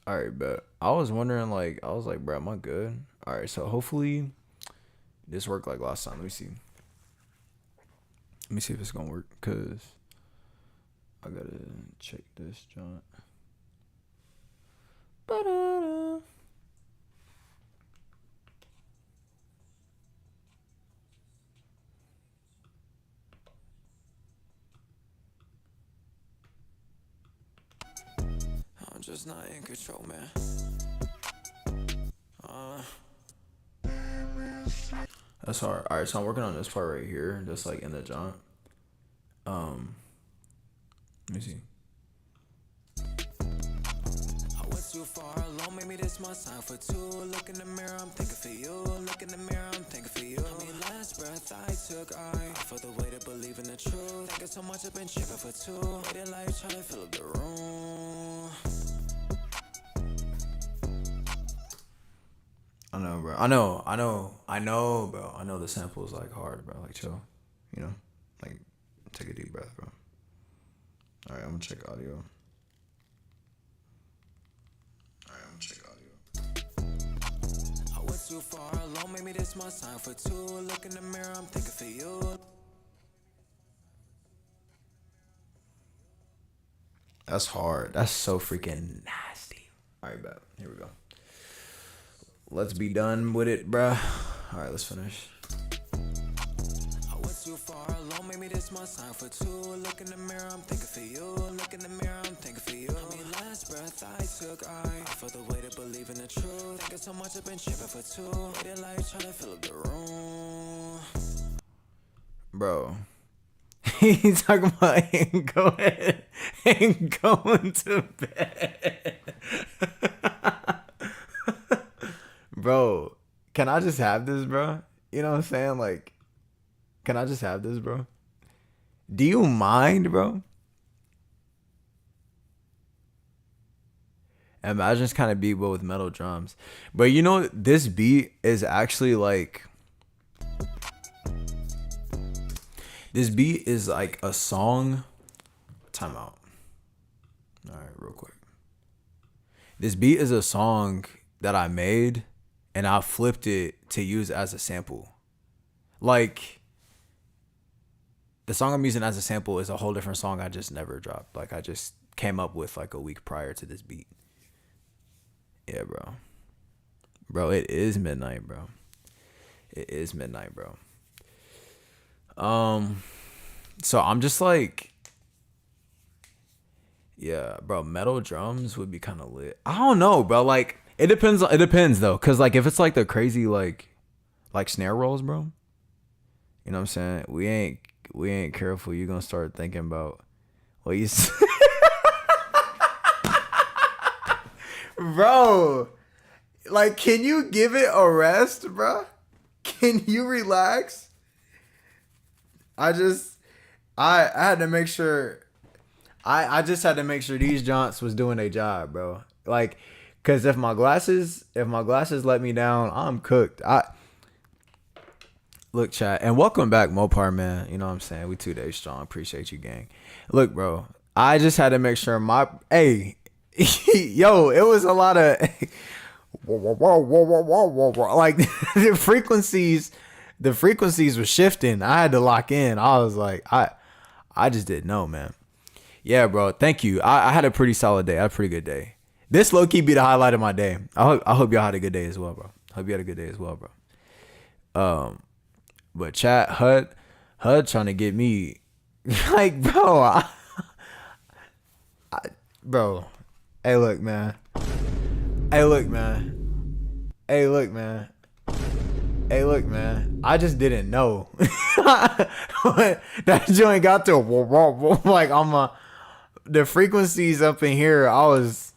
All right, but I was wondering, like, I was like, bro, am I good? All right, so hopefully this worked like last time. Let me see. Let me see if it's gonna work, cause I gotta check this, John. Ba-da-da. I'm just not in control, man. Uh, that's hard. All right, so I'm working on this part right here. That's like in the jump. Um, Let me see. I went too far alone, maybe this my sign for two. Look in the mirror, I'm thinking for you. Look in the mirror, I'm thinking for you. I mean, last breath I took, I for the way to believe in the truth. Thinking so much, I've been tripping for two. Waiting life, trying to fill up the room. I know, bro. I know, bro. I know the sample is like hard, bro. Like, chill. You know? Like, take a deep breath, bro. All right, I'm gonna check audio. I went too far alone, maybe this my sign for two. Look in the mirror, I'm thinking for you. That's hard. That's so freaking nasty. All right, bet. Here we go. Let's be done with it, bruh. All right, let's finish. I went too far alone, maybe this my sign for two. Look in the mirror, I'm thinking for you. Look in the mirror, I'm thinking for you. I mean, last breath I took, I for the way to believe in the truth. Thinking so much, I've been tripping for two. Waiting life, trying to fill up the room. Bro. He's talking about ain't going to bed. Bro, can I just have this, bro? You know what I'm saying? Like, can I just have this, bro? Do you mind, bro? Imagine this kind of beat, but with metal drums. But you know, this beat is actually like, this beat is like a song. Time out. All right, real quick. This beat is a song that I made and I flipped it to use as a sample. Like, the song I'm using as a sample is a whole different song I just never dropped. Like, I just came up with like a week prior to this beat. Yeah, bro. Bro, it is midnight, bro. It is midnight, bro. So I'm just like, yeah, bro, metal drums would be kind of lit. I don't know, bro. Like, it depends. It depends though, cause like if it's like the crazy like snare rolls, bro. You know what I'm saying? We ain't careful. You're gonna start thinking about what you, bro. Like, can you give it a rest, bro? Can you relax? I just, I had to make sure. I just had to make sure these jaunts was doing their job, bro. Like, cause if my glasses let me down, I'm cooked. I look, chat, and welcome back, Mopar man. You know what I'm saying? We 2 days strong. Appreciate you, gang. Look, bro. I just had to make sure my hey, yo, it was a lot of like the frequencies. The frequencies were shifting. I had to lock in. I was like, I just didn't know, man. Yeah, bro. Thank you. I had a pretty solid day. I had a pretty good day. This low key be the highlight of my day. I hope y'all had a good day as well, bro. Hope you had a good day as well, bro. But chat HUD trying to get me like, bro. Bro. Hey, look, man. Hey, look, man. Hey, look, man. Hey, look, man. I just didn't know. That joint got to like on my the frequencies up in here. I was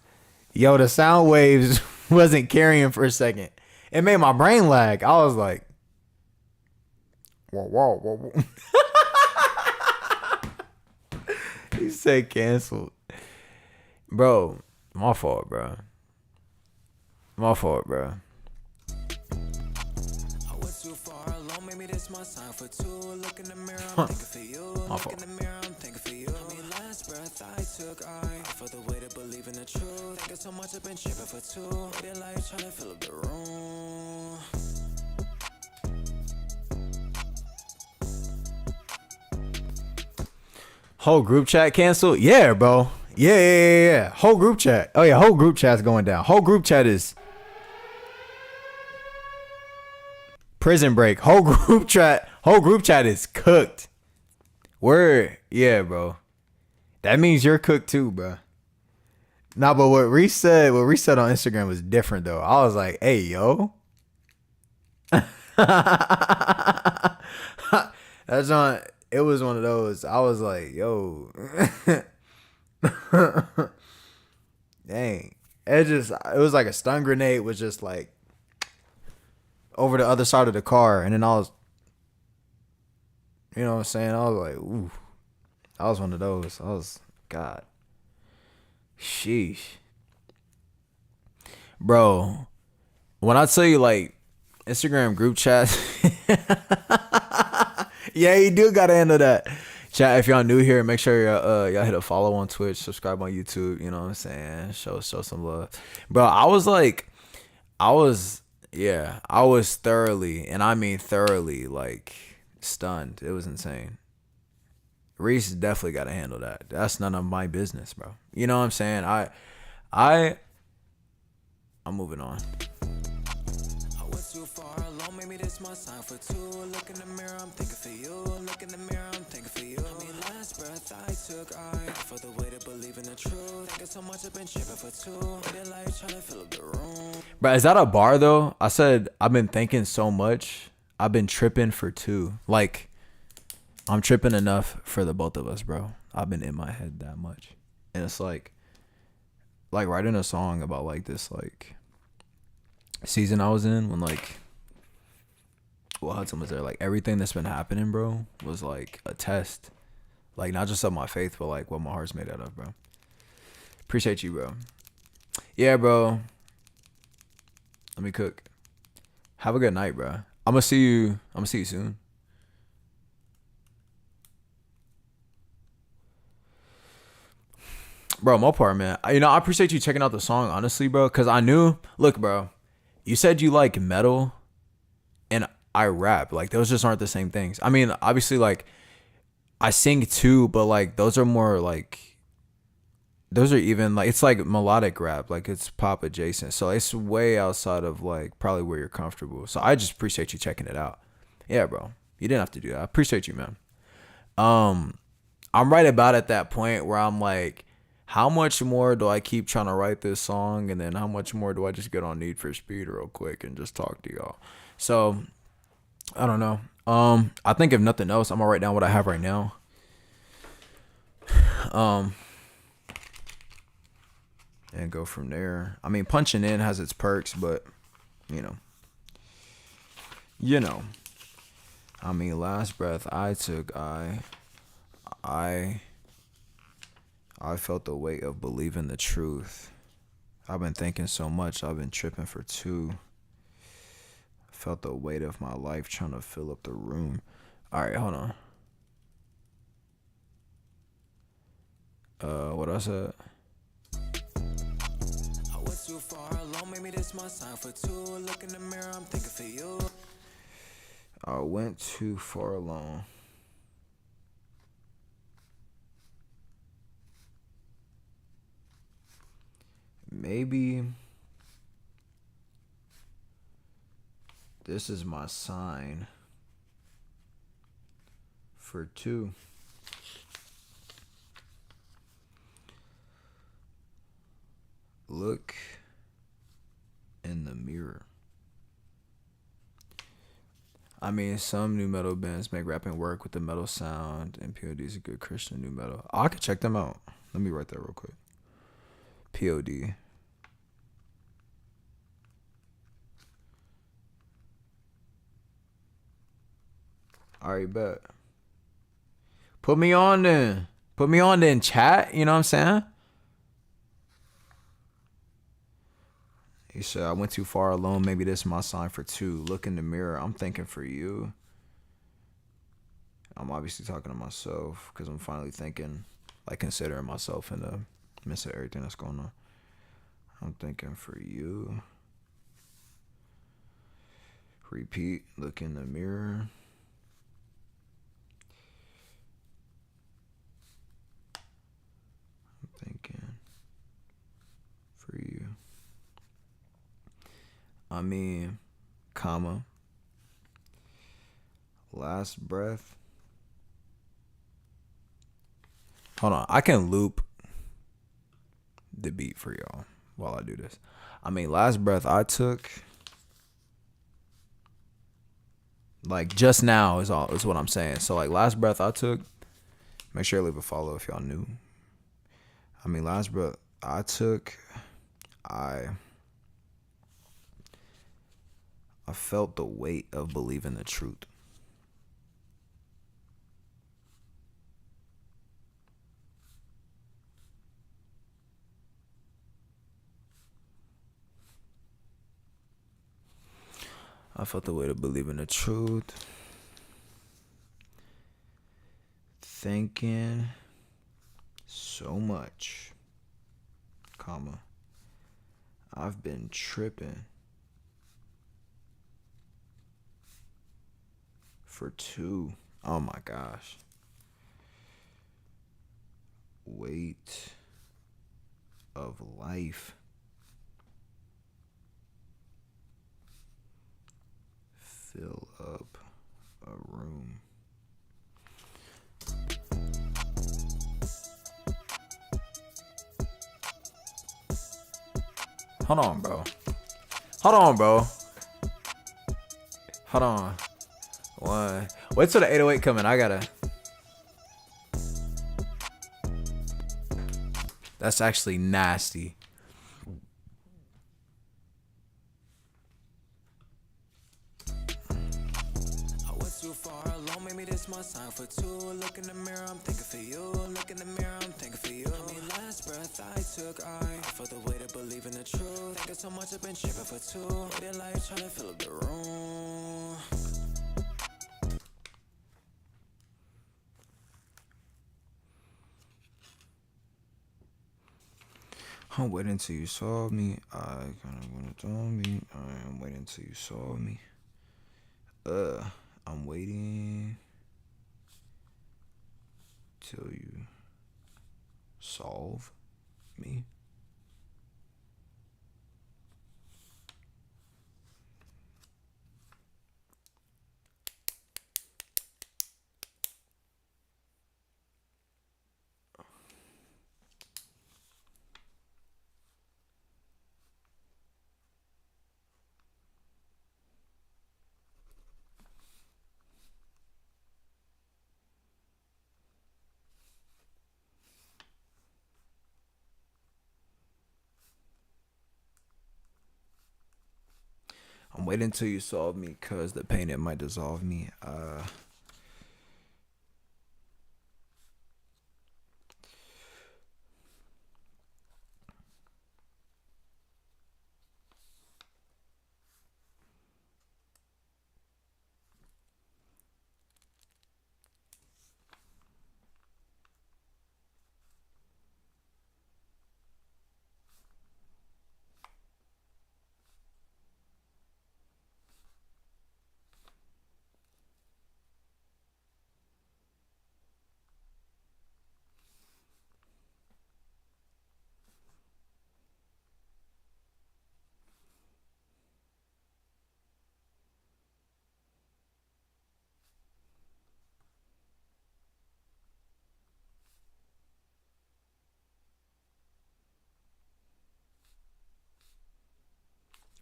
the sound waves wasn't carrying for a second. It made my brain lag. I was like, whoa. He said canceled, bro. My fault, bro. My fault, bro. My fault. last breath I took, I for the way to believe in the truth. Thinking so much I've been tripping for two. Waiting life trying to fill up the room. Whole group chat canceled? Yeah, bro. Yeah. Whole group chat. Oh yeah, whole group chat's going down. Whole group chat is prison break. Whole group chat is cooked. Word. Yeah, bro. That means you're cooked too, bro. Nah, but what Reese said on Instagram was different though. I was like, hey, yo. That's on. It was one of those. I was like, yo. Dang. It was like a stun grenade was just like over the other side of the car. And then I was, you know what I'm saying? I was like, ooh. I was one of those. I was, God. Sheesh. Bro, when I tell you like Instagram group chats, yeah, you do gotta handle that. Chat, if y'all new here, make sure y'all hit a follow on Twitch, subscribe on YouTube, you know what I'm saying? Show some love. Bro, I was thoroughly, and I mean thoroughly, like stunned. It was insane. Reese definitely gotta handle that. That's none of my business, bro. You know what I'm saying? I'm moving on. I was too far alone, maybe this my sign for two. Look in the mirror, I'm thinking for you. Look in the mirror, I'm thinking for you. I mean, last breath I took, I for the way to believe in the truth. Thinking so much I've been tripping for two. Waiting life trying to fill up the room. Bro, is that a bar though? I said I've been thinking so much. I've been tripping for two. Like, I'm tripping enough for the both of us, bro. I've been in my head that much. And it's like writing a song about like this like season I was in when like Hudson was there. Like everything that's been happening, bro, was like a test. Like not just of my faith, but like what my heart's made out of, bro. Appreciate you, bro. Yeah, bro. Let me cook. Have a good night, bro. I'm gonna see you soon. Bro, Mopar, man. I appreciate you checking out the song, honestly, bro. Because I knew, look, bro, you said you like metal and I rap. Like, those just aren't the same things. I mean, obviously, like, I sing too, but, like, those are more, like, those are even, like, it's like melodic rap. Like, it's pop adjacent. So, it's way outside of, like, probably where you're comfortable. So, I just appreciate you checking it out. Yeah, bro. You didn't have to do that. I appreciate you, man. I'm right about at that point where I'm like, how much more do I keep trying to write this song? And then how much more do I just get on Need for Speed real quick and just talk to y'all? So, I don't know. I think if nothing else, I'm going to write down what I have right now. And go from there. I mean, punching in has its perks, but, you know. I mean, last breath I took, I felt the weight of believing the truth. I've been thinking so much. I've been tripping for two. Felt the weight of my life trying to fill up the room. All right, hold on. What I said? I was too far alone. Maybe this my sign for two. Look in the mirror. I'm thinking for you. I went too far alone. Maybe this is my sign for two. Look in the mirror. I mean, some new metal bands make rapping work with the metal sound, and POD is a good Christian new metal. I could check them out. Let me write that real quick. POD. Alright, bet. Put me on then, chat. You know what I'm saying? He said, I went too far alone. Maybe this is my sign for two. Look in the mirror. I'm thinking for you. I'm obviously talking to myself because I'm finally thinking. like considering myself in the midst of everything that's going on. I'm thinking for you. Repeat, look in the mirror. I'm thinking for you. I mean, comma. Last breath. Hold on. I can loop the beat for y'all while I do this. I mean, last breath I took. Like just now is what I'm saying. So like last breath I took. Make sure you leave a follow if y'all new. I mean, last breath I took. I felt the weight of believing the truth. I felt the weight of believing the truth. Thinking so much, comma. I've been tripping for 2. Oh my gosh. Weight of life. Fill up a room. Hold on, bro. Hold on, bro. Hold on. One. Wait till the 808 coming. I gotta. That's actually nasty. This my sign for 2. Look in the mirror, I'm thinking for you. Look in the mirror, I'm thinking for you. I mean, last breath I took, I felt the way to believe in the truth. Thinking so much, I've been tripping for 2. Waiting life, trying to fill up the room. I'm waiting till you saw me. I kinda wanna tell me. I am waiting till you saw me. I'm waiting till you solve me. I'm waiting till you solve me, cause the pain it might dissolve me.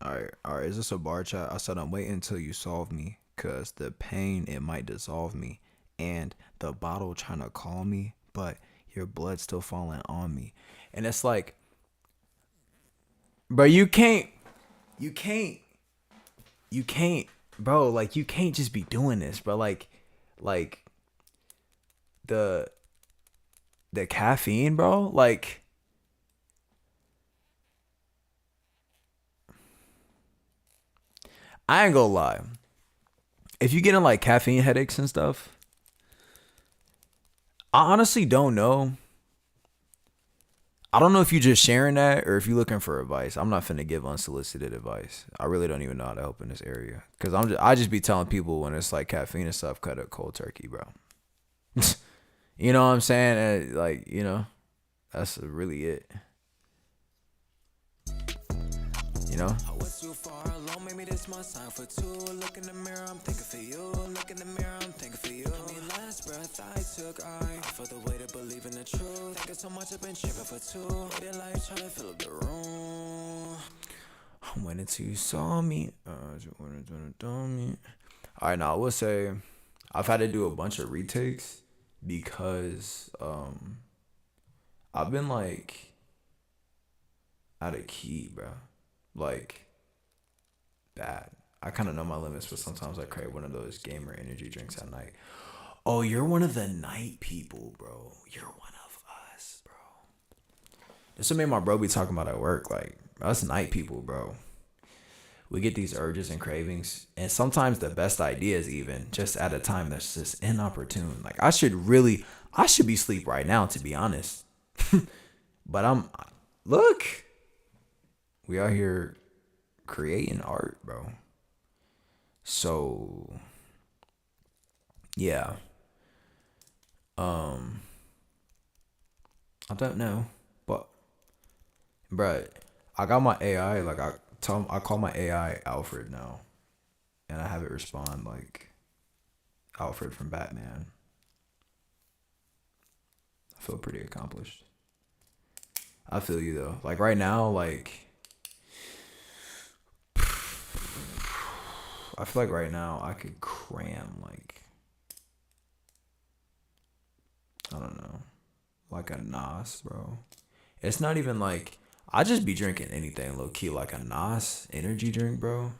All right. Is this a bar chat? I said I'm waiting until you solve me, cause the pain it might dissolve me, and the bottle trying to call me, but your blood still falling on me, and it's like, bro, you can't, bro. Like you can't just be doing this, bro. Like the caffeine, bro. Like. I ain't gonna lie. If you getting like caffeine headaches and stuff, I honestly don't know I don't know if you just sharing that or if you looking for advice. I'm not finna give unsolicited advice. I really don't even know how to help in this area because I just be telling people when it's like caffeine and stuff, cut it cold turkey, bro. You know what I'm saying? And like, that's really it. You know? I was too far alone, maybe this my sign for two. Look in the mirror, I'm thinking for you. Look in the mirror, I'm thinking for you. I mean, last breath I took, I felt the way to believe in the truth. Thinking so much, I've been tripping for two. Waiting like trying to fill up the room. I went until you saw me. All right, now I will say I've had to do a bunch of retakes because I've been like out of key, bro. Like bad. I kind of know my limits, but sometimes I crave one of those gamer energy drinks at night. Oh, you're one of the night people, bro. You're one of us, bro. This what made my bro be talking about at work. Like, us night people, bro. We get these urges and cravings, and sometimes the best ideas even just at a time that's just inopportune. Like, I should be asleep right now, to be honest. But look, we out here creating art, bro. So, yeah. I don't know, but, bruh, I got my AI. Like, I call my AI Alfred now, and I have it respond like Alfred from Batman. I feel pretty accomplished. I feel you though. Like right now, like I feel like right now I could cram like, I don't know, like a Nas, bro. It's not even like I just be drinking anything low key, like a Nas energy drink, bro.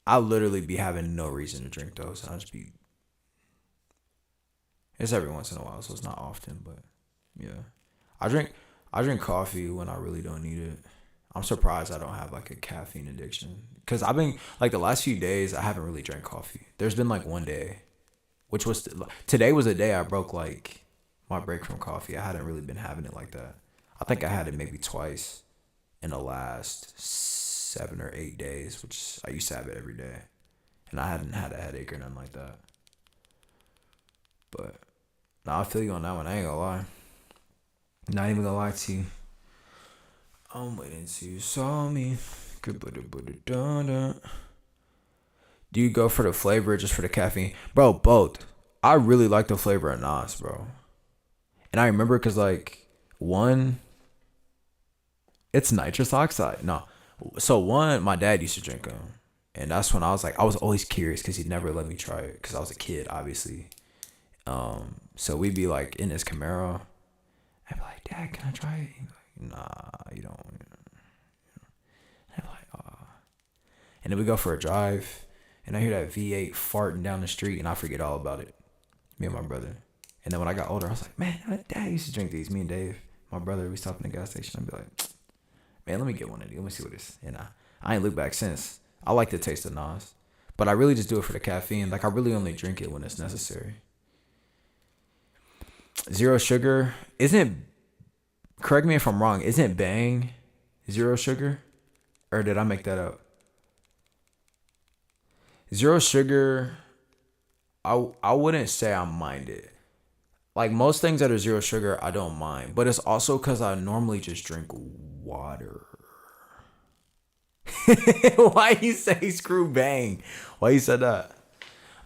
I literally be having no reason to drink those. I just be. It's every once in a while, so it's not often, but yeah. I drink I drink coffee when I really don't need it. I'm surprised I don't have like a caffeine addiction because I've been like the last few days I haven't really drank coffee. There's been like one day, which was today was a day I broke like my break from coffee. I hadn't really been having it like that. I think I had it maybe twice in the last 7 or 8 days, which I used to have it every day, and I hadn't had a headache or nothing like that. But now I feel you on that one. I ain't gonna lie. Not even gonna lie to you. I'm waiting till you saw me. Do you go for the flavor or just for the caffeine? Bro, both. I really like the flavor of Nas, bro. And I remember because, like, one, it's nitrous oxide. No. So, one, my dad used to drink them. And that's when I was always curious because he'd never let me try it because I was a kid, obviously. So we'd be like in his Camaro. I'd be like, Dad, can I try it? He'd be like, nah, you don't. I'd be like, oh. And then we go for a drive, and I hear that V8 farting down the street, and I forget all about it. Me and my brother. And then when I got older, I was like, man, my dad used to drink these. Me and Dave, my brother, we stopped in the gas station. I'd be like, man, let me get one of these. Let me see what this. And I ain't looked back since. I like the taste of Nas, but I really just do it for the caffeine. Like I really only drink it when it's necessary. Zero sugar isn't. Correct me if I'm wrong. Isn't Bang zero sugar, or did I make that up? Zero sugar. I wouldn't say I mind it. Like most things that are zero sugar, I don't mind. But it's also because I normally just drink water. Why you say screw Bang? Why you said that?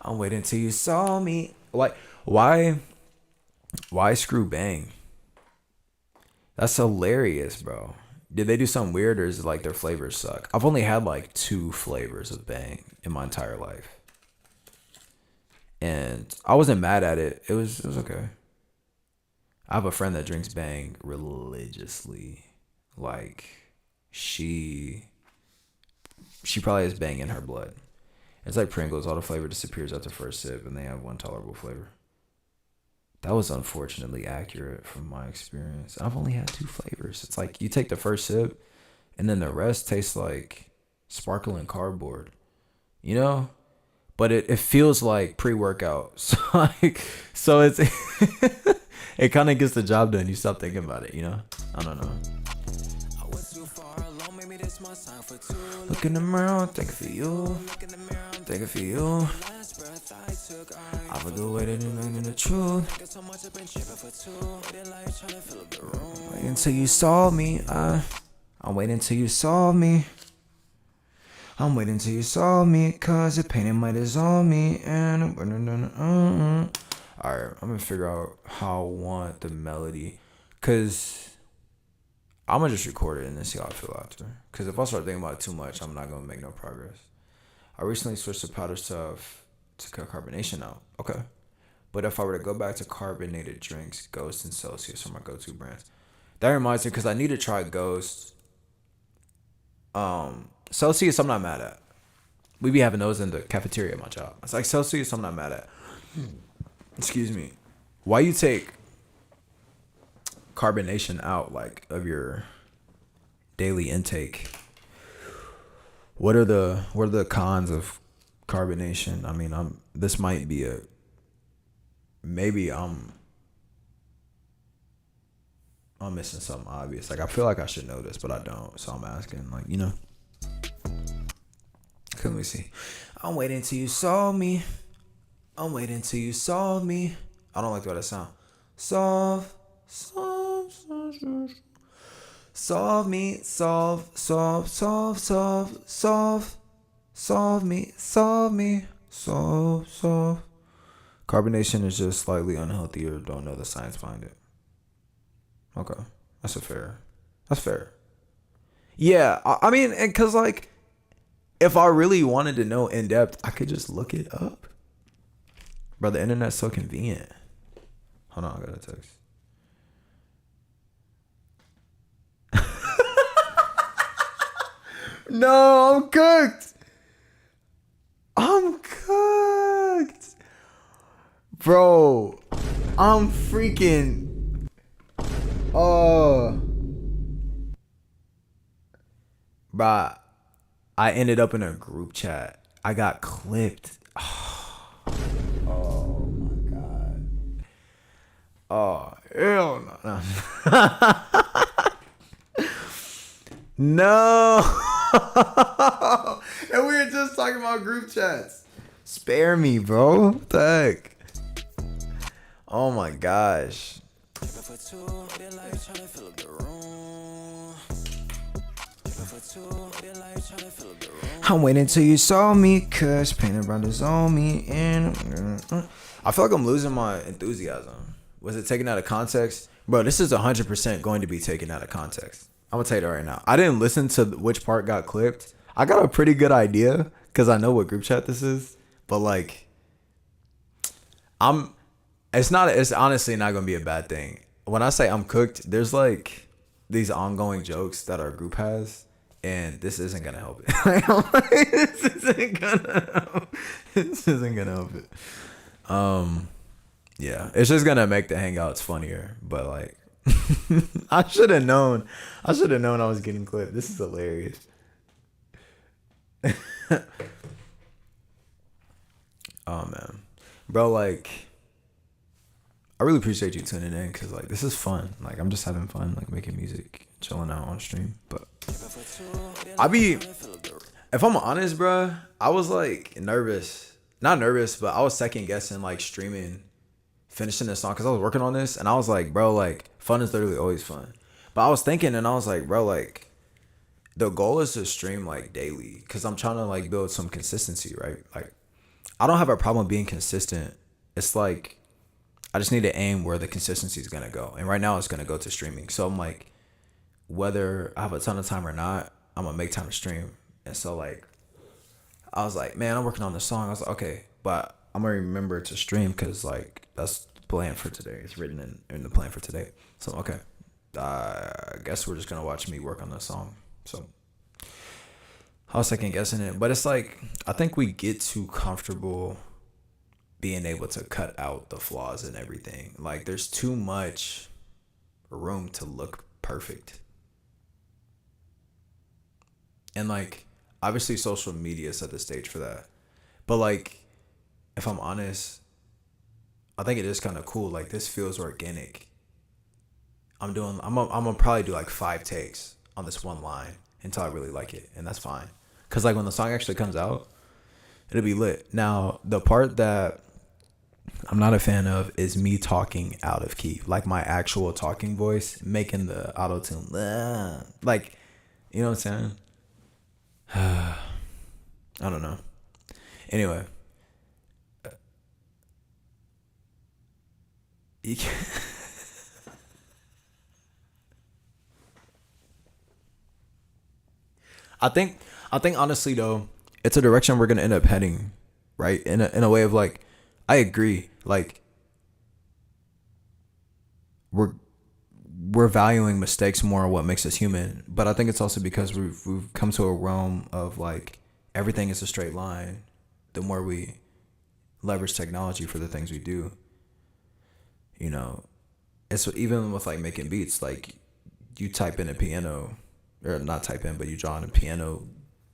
I'm waiting till you saw me. Like why? Why screw Bang? That's hilarious, bro. Did they do something weird or is it like their flavors suck? I've only had like 2 flavors of Bang in my entire life. And I wasn't mad at it. It was okay. I have a friend that drinks Bang religiously. Like she probably has Bang in her blood. It's like Pringles, all the flavor disappears after first sip and they have one tolerable flavor. That was unfortunately accurate from my experience. I've only had 2 flavors. It's like you take the first sip and then the rest tastes like sparkling cardboard. You know? But it feels like pre-workout. So it's It kind of gets the job done. You stop thinking about it, you know? I don't know. I was too far alone, maybe this my sign for two. Look in the mirror, think for you. Look in the mirror, I'm Think for you. last breath I took. I would do it in the truth. Think so much, I've been tripping for two. Waiting like trying to fill up the room. Wait until you saw me. I'm waiting until you saw me. I'm waiting until you saw me, cause the pain might dissolve me. And alright, I'm gonna figure out how I want the melody, cause I'm gonna just record it and then see how I feel after. Cause if I start thinking about it too much, I'm not gonna make no progress. I recently switched to powder stuff to cut carbonation out. Okay. But if I were to go back to carbonated drinks, Ghost and Celsius are my go-to brands. That reminds me, because I need to try Ghost. Celsius, I'm not mad at. We be having those in the cafeteria at my job. It's like Celsius, I'm not mad at. Excuse me. Why you take carbonation out, like, of your daily intake? What are the cons of carbonation? I mean, this might be maybe I'm missing something obvious. Like, I feel like I should know this, but I don't. So I'm asking, like, you know. Let me see. I'm waiting till you saw me. I'm waiting till you saw me. I don't like the way that sound. Solve me, solve. Carbonation is just slightly unhealthy or don't know the science behind it. Okay, that's fair. Yeah, I mean, because, like, if I really wanted to know in depth, I could just look it up. Bro, the internet's so convenient. Hold on, I got a text. No, I'm cooked. Bro, I'm freaking. Bruh, I ended up in a group chat. I got clipped. Oh my god. Oh, hell no. No. And we were just talking about group chats. Spare me, bro. What the heck? Oh my gosh. I'm waiting till you saw me, cause painted brothers on me, and I feel like I'm losing my enthusiasm. Was it taken out of context? Bro, this is 100% going to be taken out of context. I'm gonna tell you that right now. I didn't listen to which part got clipped. I got a pretty good idea because I know what group chat this is, but like, it's honestly not gonna be a bad thing. When I say I'm cooked, there's like these ongoing jokes that our group has, and this isn't gonna help it. This isn't gonna help it. Yeah, it's just gonna make the hangouts funnier. But like, I should have known. I was getting clipped. This is hilarious. Oh man, bro, like, I really appreciate you tuning in because like this is fun. Like, I'm just having fun, like making music, chilling out on stream. But if I'm honest, bro, I was like not nervous, but I was second guessing like streaming, finishing this song because I was working on this, and I was like, bro, like fun is literally always fun. But I was thinking, and I was like, bro, like the goal is to stream like daily because I'm trying to like build some consistency, right? Like, I don't have a problem being consistent. It's like I just need to aim where the consistency is gonna go, and right now it's gonna go to streaming. So I'm like, whether I have a ton of time or not, I'm gonna make time to stream. And so like, I was like, man, I'm working on this song. I was like, okay, but I'm gonna remember to stream because like that's the plan for today. It's written in the plan for today. So okay, I guess we're just gonna watch me work on this song. So I was second guessing it, but it's like I think we get too comfortable being able to cut out the flaws and everything. Like, there's too much room to look perfect. And like, obviously social media set the stage for that. But like, if I'm honest, I think it is kind of cool. Like this feels organic. I'm gonna probably do like 5 takes on this one line until I really like it, and that's fine. Cause like when the song actually comes out, it'll be lit. Now the part that I'm not a fan of is me talking out of key, like my actual talking voice, making the auto tune, like, you know what I'm saying? I don't know. Anyway, I think I think honestly though, it's a direction we're gonna end up heading, right? In a way of like, I agree. Like we're we're valuing mistakes more on what makes us human, but I think it's also because we've come to a realm of like everything is a straight line. The more we leverage technology for the things we do, you know, it's even with like making beats. Like you type in a piano, or not type in, but you draw in a piano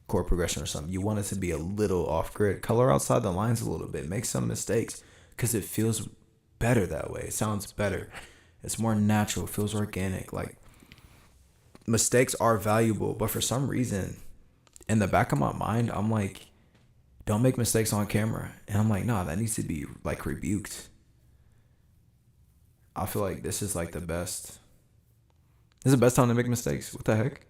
chord progression or something. You want it to be a little off grid. Color outside the lines a little bit. Make some mistakes because it feels better that way. It sounds better. It's more natural. It feels organic. Like mistakes are valuable, but for some reason, in the back of my mind, I'm like, don't make mistakes on camera. And I'm like, nah, that needs to be like rebuked. I feel like this is like the best. This is the best time to make mistakes. What the heck?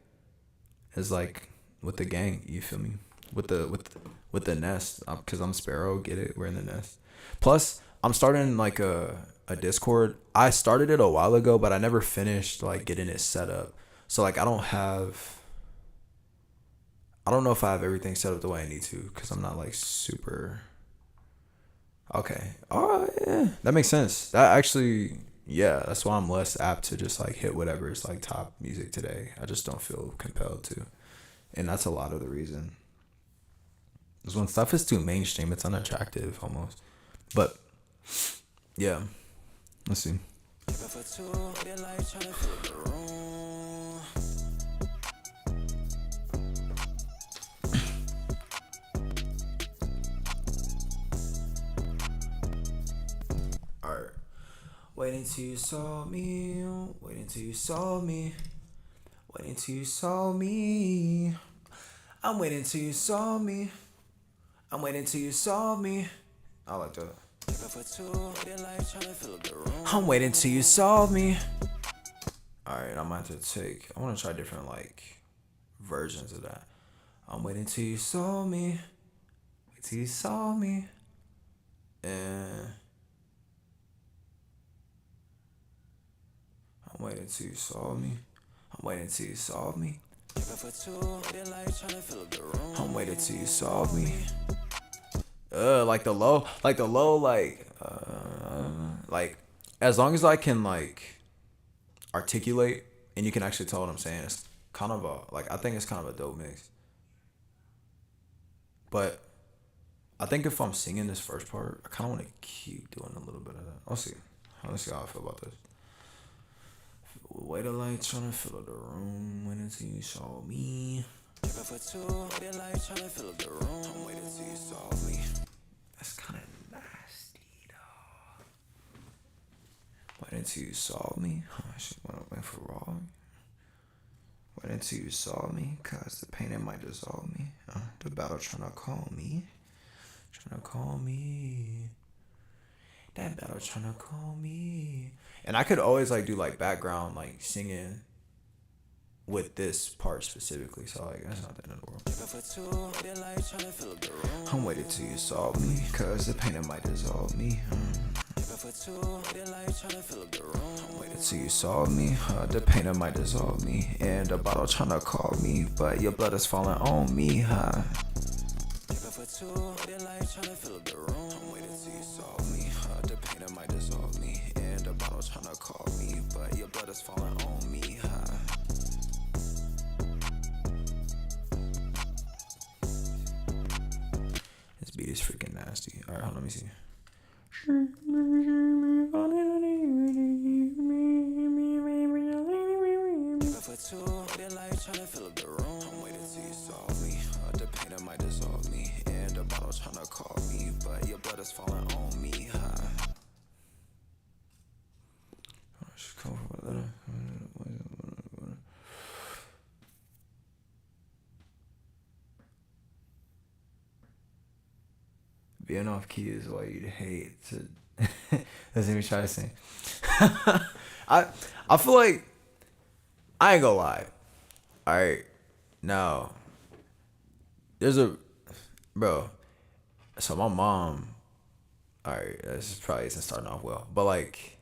It's like with the gang, you feel me? With the nest, because I'm Sparrow. Get it? We're in the nest. Plus, I'm starting like a Discord. I started it a while ago, but I never finished like getting it set up. So like I don't know if I have everything set up the way I need to, because I'm not like super. Okay. Oh yeah, that makes sense. That actually, yeah, that's why I'm less apt to just like hit whatever is like top music today. I just don't feel compelled to, and that's a lot of the reason. Because when stuff is too mainstream, it's unattractive almost. But yeah, let's see. All right. Wait until you saw me. Wait until you saw me. Wait until you saw me. I'm waiting till you saw me. I'm waiting till you saw me. I like that. I'm waiting till you saw me. Alright, I'm about to take. I want to try different like versions of that. I'm waiting till you saw me. Wait till you saw me. And I'm waiting till you saw me. I'm waiting till you saw me. I'm waiting till you saw me. Like the low, like as long as I can like articulate and you can actually tell what I'm saying, it's kind of a like I think it's kind of a dope mix. But I think if I'm singing this first part, I kind of want to keep doing a little bit of that. Let's see. Let's see how I feel about this. Wait a light, trying to fill up the room. Wait until you saw me. I'm waiting till you saw me. That's kind of nasty, though. Wait until you saw me. She went for wrong. Wait until you saw me, cause the pain it might dissolve me. The battle trying to call me. Trying to call me. That battle trying to call me. And I could always like do like background like singing with this part specifically, so like that's not the end of the world. I'm waiting till you solve me, cause the pain it might dissolve me. I'm waiting till you solve me, the pain it might dissolve me. And the bottle trying to call me, but your blood is falling on me, huh? I'm waiting till you solve me, the pain it might dissolve me. And the bottle trying to call me, but your blood is falling on me, huh? This beat is freaking nasty. Alright, hold on, let me see. I'm waiting till you solve me, the pain that might dissolve me. And the bottle trying to call me, but your blood is falling on me, huh? Being off key is why you'd hate to. Let's even try to sing. I I feel like I ain't gonna lie. All right, now there's a bro. So my mom. All right, this is probably isn't starting off well, but like,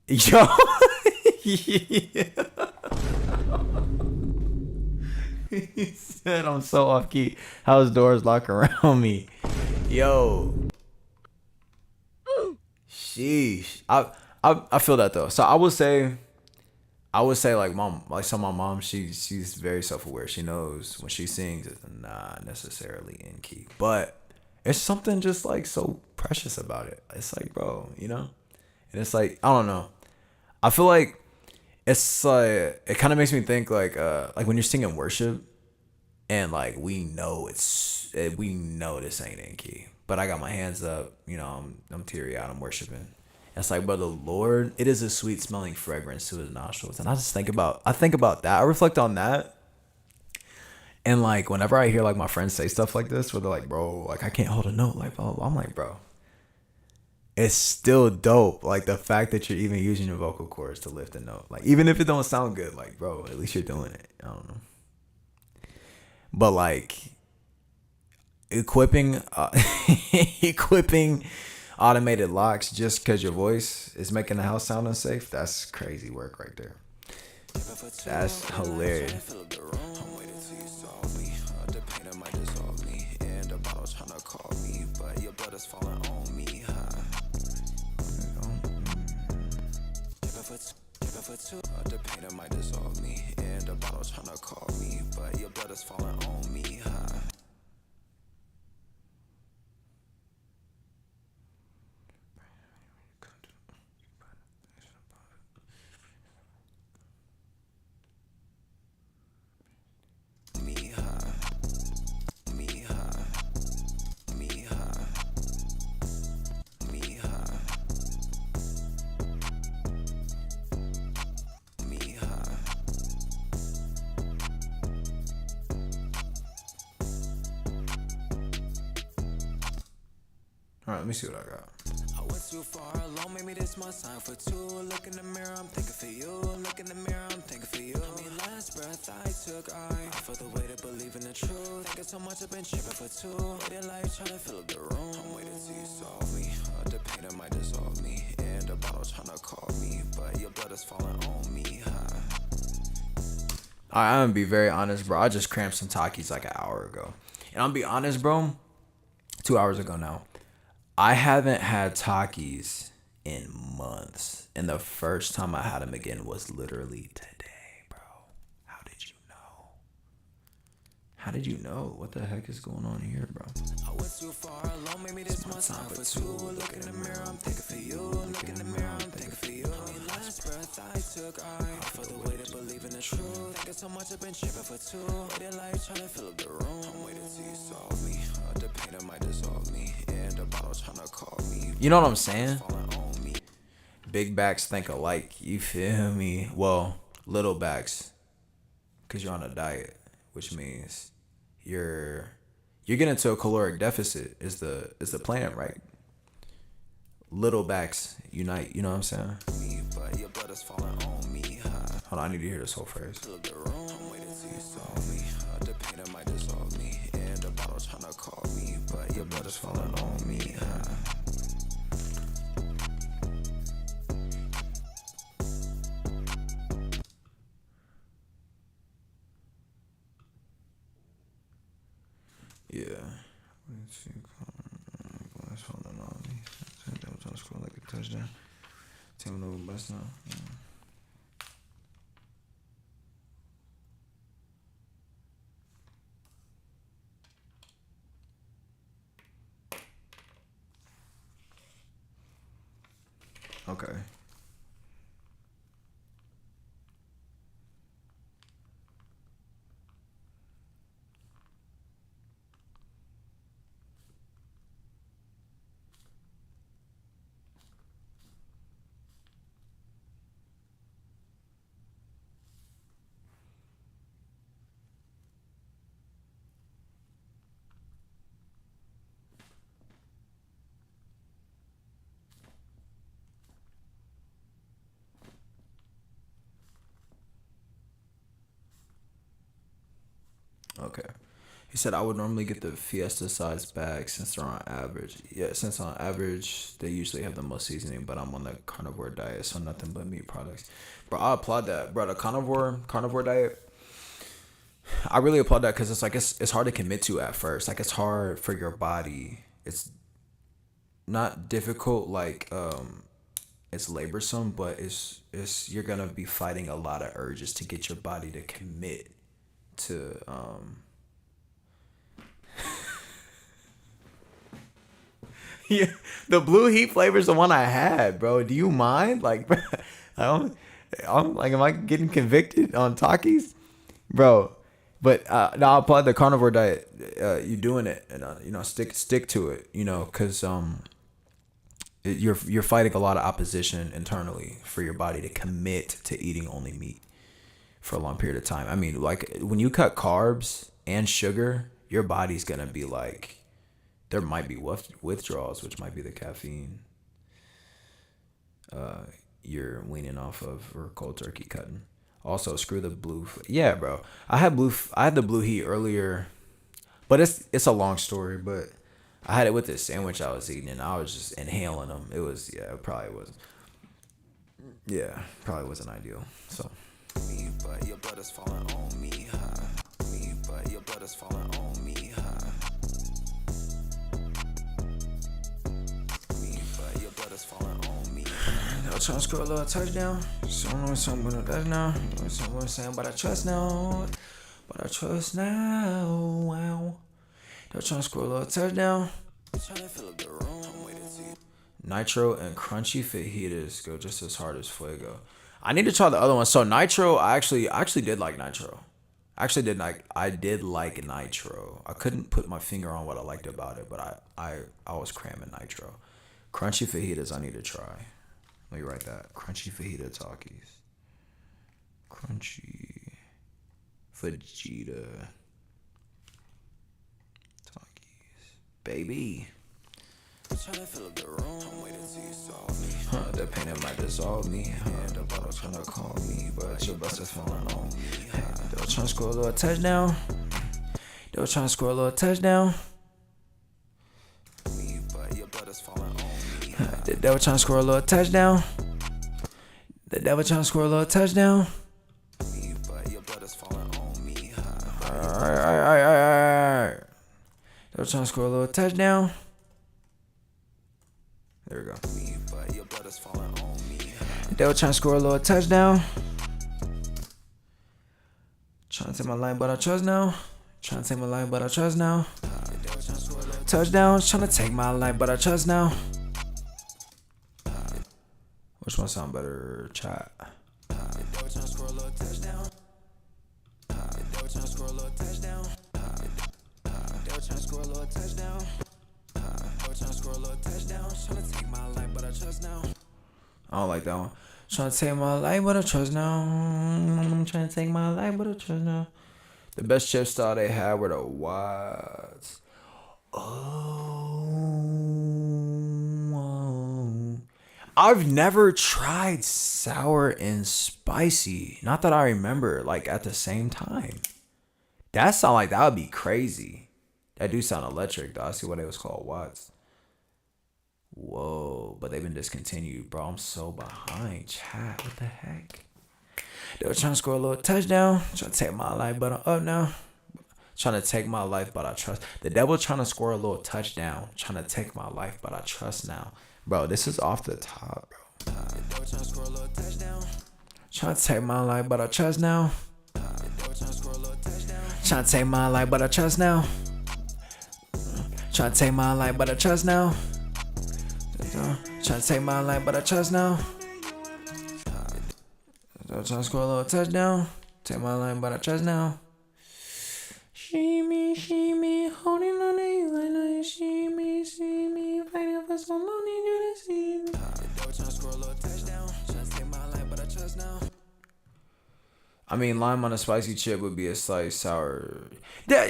yo, yeah. He said I'm so off key. How's doors lock around me? Yo, sheesh. I feel that though. So I would say like mom, like so my mom, she's very self aware. She knows when she sings it's not necessarily in key, but it's something just like so precious about it. It's like, bro, you know, and it's like I don't know. I feel like it's like it kind of makes me think like when you're singing worship and like we know this ain't in key, but I got my hands up, you know, I'm teary eyed, I'm worshiping. It's like, but the Lord, it is a sweet smelling fragrance to His nostrils, and I think about that, I reflect on that, and like whenever I hear like my friends say stuff like this, where they're like, bro, like I can't hold a note, like blah, blah, blah. I'm like, bro, it's still dope. Like the fact that you're even using your vocal cords to lift a note, like even if it don't sound good, like bro, at least you're doing it. I don't know, but like equipping equipping automated locks just because your voice is making the house sound unsafe, that's crazy work right there. That's hilarious. I'm waiting till you solve me. The pain that might dissolve me. And the bottle trying to call me. But your blood is falling on me, huh? For two. The pain that might dissolve me. And the bottle trying to call me. But your blood is falling on me, huh? Me, huh? Me, huh? Me, huh? Me, huh? Me, huh? All right, let me see what I got. I went too far alone, maybe this my sign for two. Look in the mirror, I'm thinking for you. Look in the mirror, I'm thinking for you. I mean, last breath I took, I felt the way to believe in the truth. Thinking so much, I've been tripping for two. Waiting life, trying to fill up the room. I'm waiting till you solve me. The pain that might dissolve me. And the bottle trying to call me. But your blood is falling on me, huh? I'm gonna be very honest, bro. I just cramped some Takis like an hour ago, and I'm gonna be honest, bro. 2 hours ago now. I haven't had Takis in months, and the first time I had them again was literally today, bro. How did you know? How did you know? What the heck is going on here, bro? I went too far alone, maybe this my time for two. Look in the mirror, I'm thinking for you. Look in the mirror, I'm thinking for you. I mean, last breath I took, I felt the way to believe in the truth. Thinking so much, I've been tripping for two. Waiting life, trying to fill up the room. I'm waiting till you solve me. The pain that might dissolve me. And the bottle trying to call me. You know what I'm saying? Falling on me. Big backs think alike. You feel me? Well, little backs, cause you're on a diet, which means you're getting to a caloric deficit. Is the plan, right? Little backs unite. You know what I'm saying? Me, but your blood is falling on me, huh? Hold on, I need to hear this whole phrase. Fill up the room. I'm waiting till you solve me. The pain that might dissolve me. And the bottle trying to call me. But your blood is falling on me, huh? Yeah. Let's see. Glass falling on me. That was on score like a touchdown. Team over best now. Yeah. Okay. Okay. He said I would normally get the Fiesta size bag since they're on average. Yeah, since on average they usually have the most seasoning, but I'm on the carnivore diet, so nothing but meat products. Bro, I applaud that, bro. The carnivore diet, I really applaud that because it's like it's hard to commit to at first. Like it's hard for your body. It's not difficult like it's laborsome, but it's you're gonna be fighting a lot of urges to get your body to commit to yeah, the blue heat flavor is the one I had, bro. Do you mind? Like, I don't, I'm like, am I getting convicted on Takis, bro? But no, I applaud the carnivore diet. You doing it, and stick to it. Cause you're fighting a lot of opposition internally for your body to commit to eating only meat for a long period of time. I mean, like when you cut carbs and sugar, your body's gonna be like, there might be withdrawals, which might be the caffeine you're weaning off of or cold turkey cutting. Also, screw the blue. Yeah, bro. I had the blue heat earlier, but it's a long story. But I had it with this sandwich I was eating, and I was just inhaling them. It was it probably was probably wasn't ideal. So Me, but your blood is falling on me, huh? Me, but your blood is falling on me, huh? Me, but your blood is falling on me. I'm trying to score a little touchdown. So I don't know something about that now. Someone saying, but I trust now. But I trust now. Wow. They're trying to score a little touchdown. Trying to fill up the room, I'm waiting to you. Nitro and crunchy fajitas go just as hard as fuego. I need to try the other one. So nitro, I actually did like nitro. I did like nitro. I couldn't put my finger on what I liked about it, but I was cramming nitro. Crunchy fajitas, I need to try. Let me write that. Crunchy fajita Takis. Crunchy fajita Takis. Baby. Trying to fill up the room, I'm waiting till you solve me. The pain it might dissolve me. The bottle trying to call me, but your bust is falling on me. They were trying to score a little touchdown. Me, but your blood is falling on me. The devil trying to score a little touchdown. Me, but your blood is falling on me. Alright. They were trying to score a little touchdown. There we go. Me, but your blood is falling on me. They were trying to score a little touchdown. Trying to take my life, but I trust now. Touchdown. Trying to take my life, but I trust now. Which one sound better? Chat. They were trying to score a little touchdown. They were trying to score a little touchdown. They were trying to score a little touchdown. They were trying to score a little touchdown. Trying to take my life, but I trust now. I don't like that one. Trying to take my life, but I trust now. I'm trying to take my life, but I trust now. The best chip style they had were the Watts. Oh. I've never tried sour and spicy. Not that I remember, like at the same time. That sound like that would be crazy. That do sound electric, though. I see what it was called, Watts. Whoa, but they've been discontinued, bro. I'm so behind. Chat, what the heck? They were trying to score a little touchdown. Trying to take my life, but I'm up now. Trying to take my life, but I trust. The devil trying to score a little touchdown. Trying to take my life, but I trust now. Bro, this is off the top, bro. They were trying to score a little touchdown. Trying to take my life, but I trust now. They were trying to score a little touchdown. Trying to take my life, but I trust now. Trying to take my life, but I trust now. Trying to take my life, but I trust now. Trying to score a little touchdown. Take my life, but I trust now. Shimmy, holding on to you. I know you see me, fighting for so long, need you to see me. They were trying to score a little touchdown. Trying to take my life, but I trust now. I mean, lime on a spicy chip would be a slice sour. Yeah,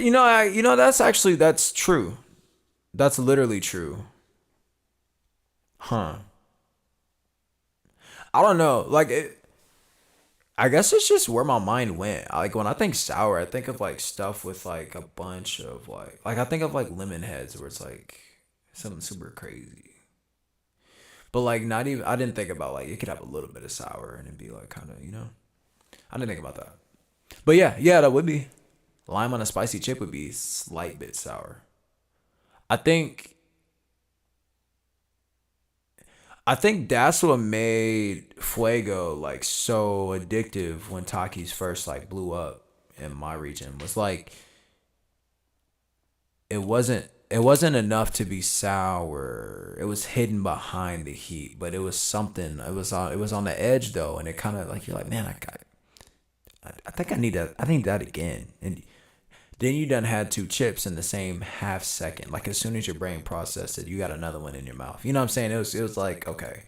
that's true. That's literally true. Huh. I don't know. Like, I guess it's just where my mind went. Like when I think sour, I think of like stuff with like a bunch of like I think of like lemon heads where it's like something super crazy. But like not even I didn't think about like it could have a little bit of sour and it'd be like kind of, you know. I didn't think about that. But yeah, yeah, that would be. Lime on a spicy chip would be slight bit sour. I think I think that's what made Fuego like so addictive when Takis first like blew up in my region. Was like it wasn't enough to be sour. It was hidden behind the heat, but it was something. It was on the edge though, and it kind of like you're like, man, I think I need that. I need that again. And then you done had two chips in the same half second. Like as soon as your brain processed it, you got another one in your mouth. You know what I'm saying? It was like, okay.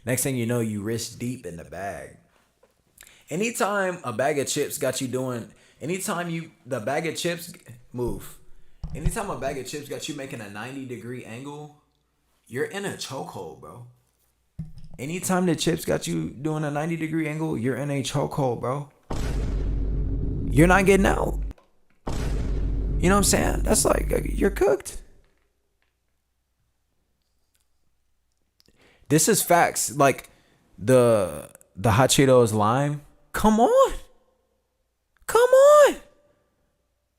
Next thing you know, you wrist deep in the bag. Anytime a bag of chips got you doing anytime you the bag of chips move. Anytime a bag of chips got you making a 90-degree angle, you're in a chokehold, bro. Anytime the chips got you doing a 90-degree angle, you're in a chokehold, bro. You're not getting out. You know what I'm saying? That's like you're cooked. This is facts. Like the hot Cheetos lime. Come on, come on.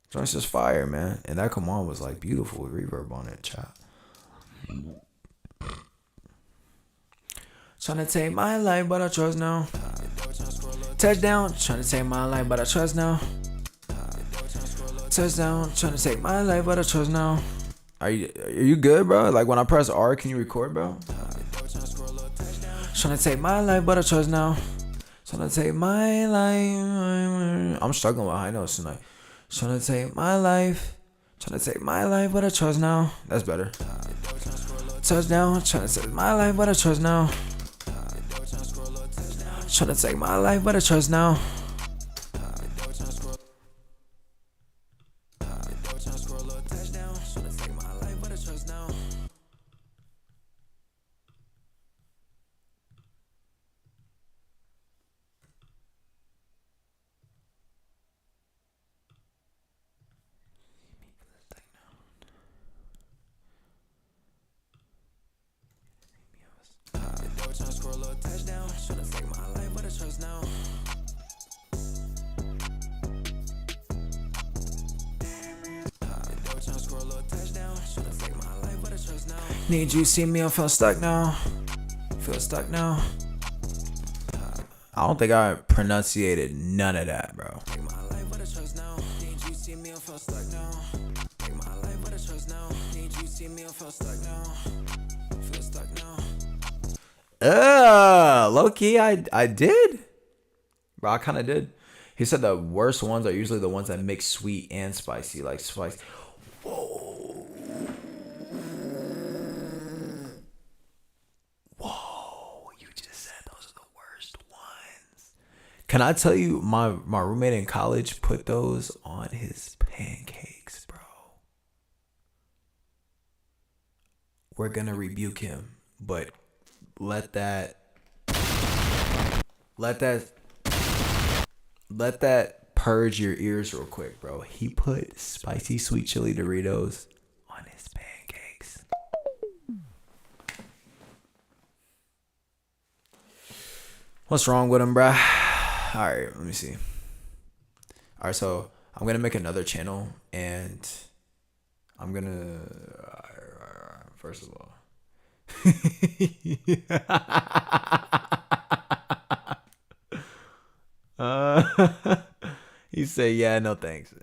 Joint's just fire, man. And that come on was like beautiful with reverb on it, chat. Trying to take my life, but I trust now. Touchdown, trying to take my life, but I trust now. Touchdown, trying to take my life, but I trust now. Are you good, bro? Like when I press R, can you record, bro? Trying to take my life, but I trust now. Trying to take my life. I'm struggling with high notes tonight. Trying to take my life. Trying to take my life, but I trust now. That's better. Touchdown. Trying to take my life, but I trust now. Trying to take my life, but I trust now. Need you see me? I feel stuck now. Feel stuck now. I don't think I pronunciated none of that, bro. Low key, I did. Bro, I kind of did. He said the worst ones are usually the ones that mix sweet and spicy, like spice. Whoa. Whoa, you just said those are the worst ones. Can I tell you, my roommate in college put those on his pancakes, bro. We're gonna rebuke him, but let that let that let that purge your ears real quick, bro. He put spicy sweet chili Doritos on his pancakes. What's wrong with him, bruh? All right, let me see. All right, so I'm gonna make another channel, and I'm gonna first of all. He said, "Yeah, no thanks."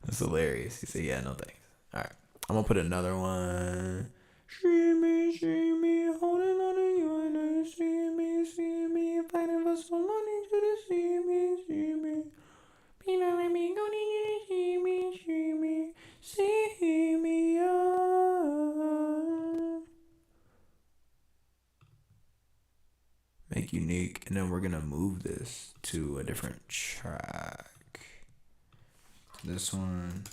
That's hilarious. He said, "Yeah, no thanks." All right, I'm gonna put another one. See me, holding on to you, I know you see me, fighting for someone, need you to see me. Peanut, let me go, need you to see me, oh. Make unique, and then we're gonna move this to a different track. This one,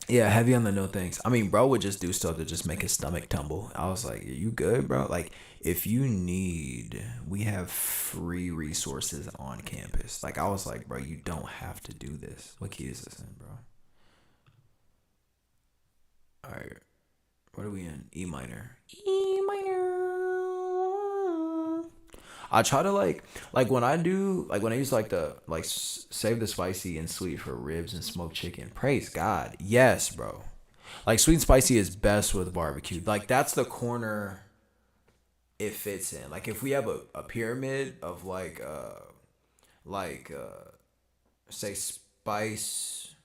Yeah, heavy on the no thanks. I mean, bro would just do stuff to just make his stomach tumble. I was like, you good, bro? Like, if you need, we have free resources on campus. Like, I was like, bro, you don't have to do this. What key is this in, bro? All right, what are we in? E minor. E minor. I try to like when I do like when I use like the like save the spicy and sweet for ribs and smoked chicken. Praise God. Yes, bro. Like sweet and spicy is best with barbecue. Like that's the corner it fits in. Like if we have a pyramid of like say spice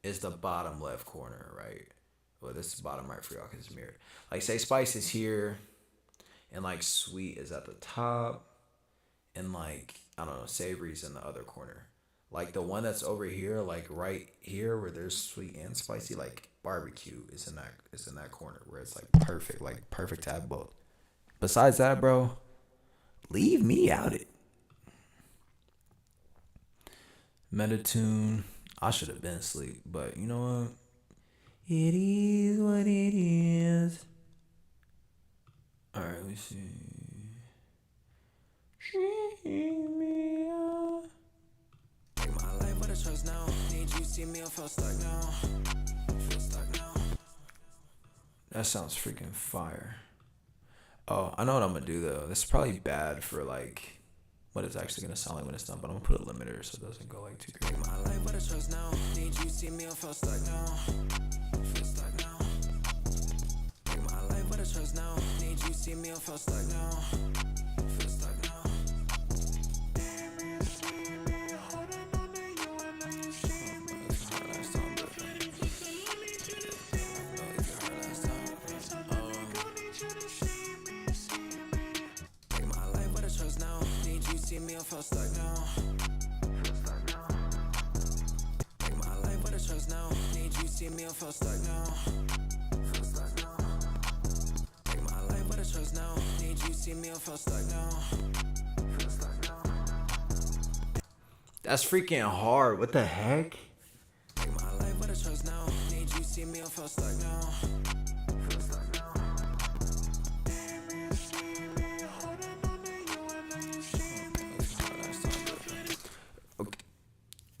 is the bottom left corner, right? Well, this is bottom right for y'all because it's mirrored. Like say spice is here and like sweet is at the top and like I don't know, savory's in the other corner. Like the one that's over here, like right here where there's sweet and spicy, like barbecue is in that corner where it's like perfect to have both. Besides that, bro, leave me out it. Metatune. I should have been asleep, but you know what? It is what it is. All right, let's see. Me out. Take my life with a choice now. Need you see me, I feel stuck now. Feel stuck now. That sounds freaking fire. Oh, I know what I'm gonna do though. This is probably bad for like what it's actually gonna sound like when it's done, but I'm gonna put a limiter so it doesn't go like too crazy. Take my life with a choice now. Need you see me, I feel stuck now. Feel stuck now. Take my life with a choice now. Need you see me, I feel stuck now. Feel stuck now. Take my life with a choice now. Need you see me, I feel stuck now. Feel stuck now. Take my life with a choice now. Need you see me, I feel stuck now. Feel stuck now. Take my life with a choice now. Need you see me, I feel stuck now. Feel stuck now. That's freaking hard. What the heck? Take my life with a choice now. Need you see me, I feel stuck now. Feel stuck now.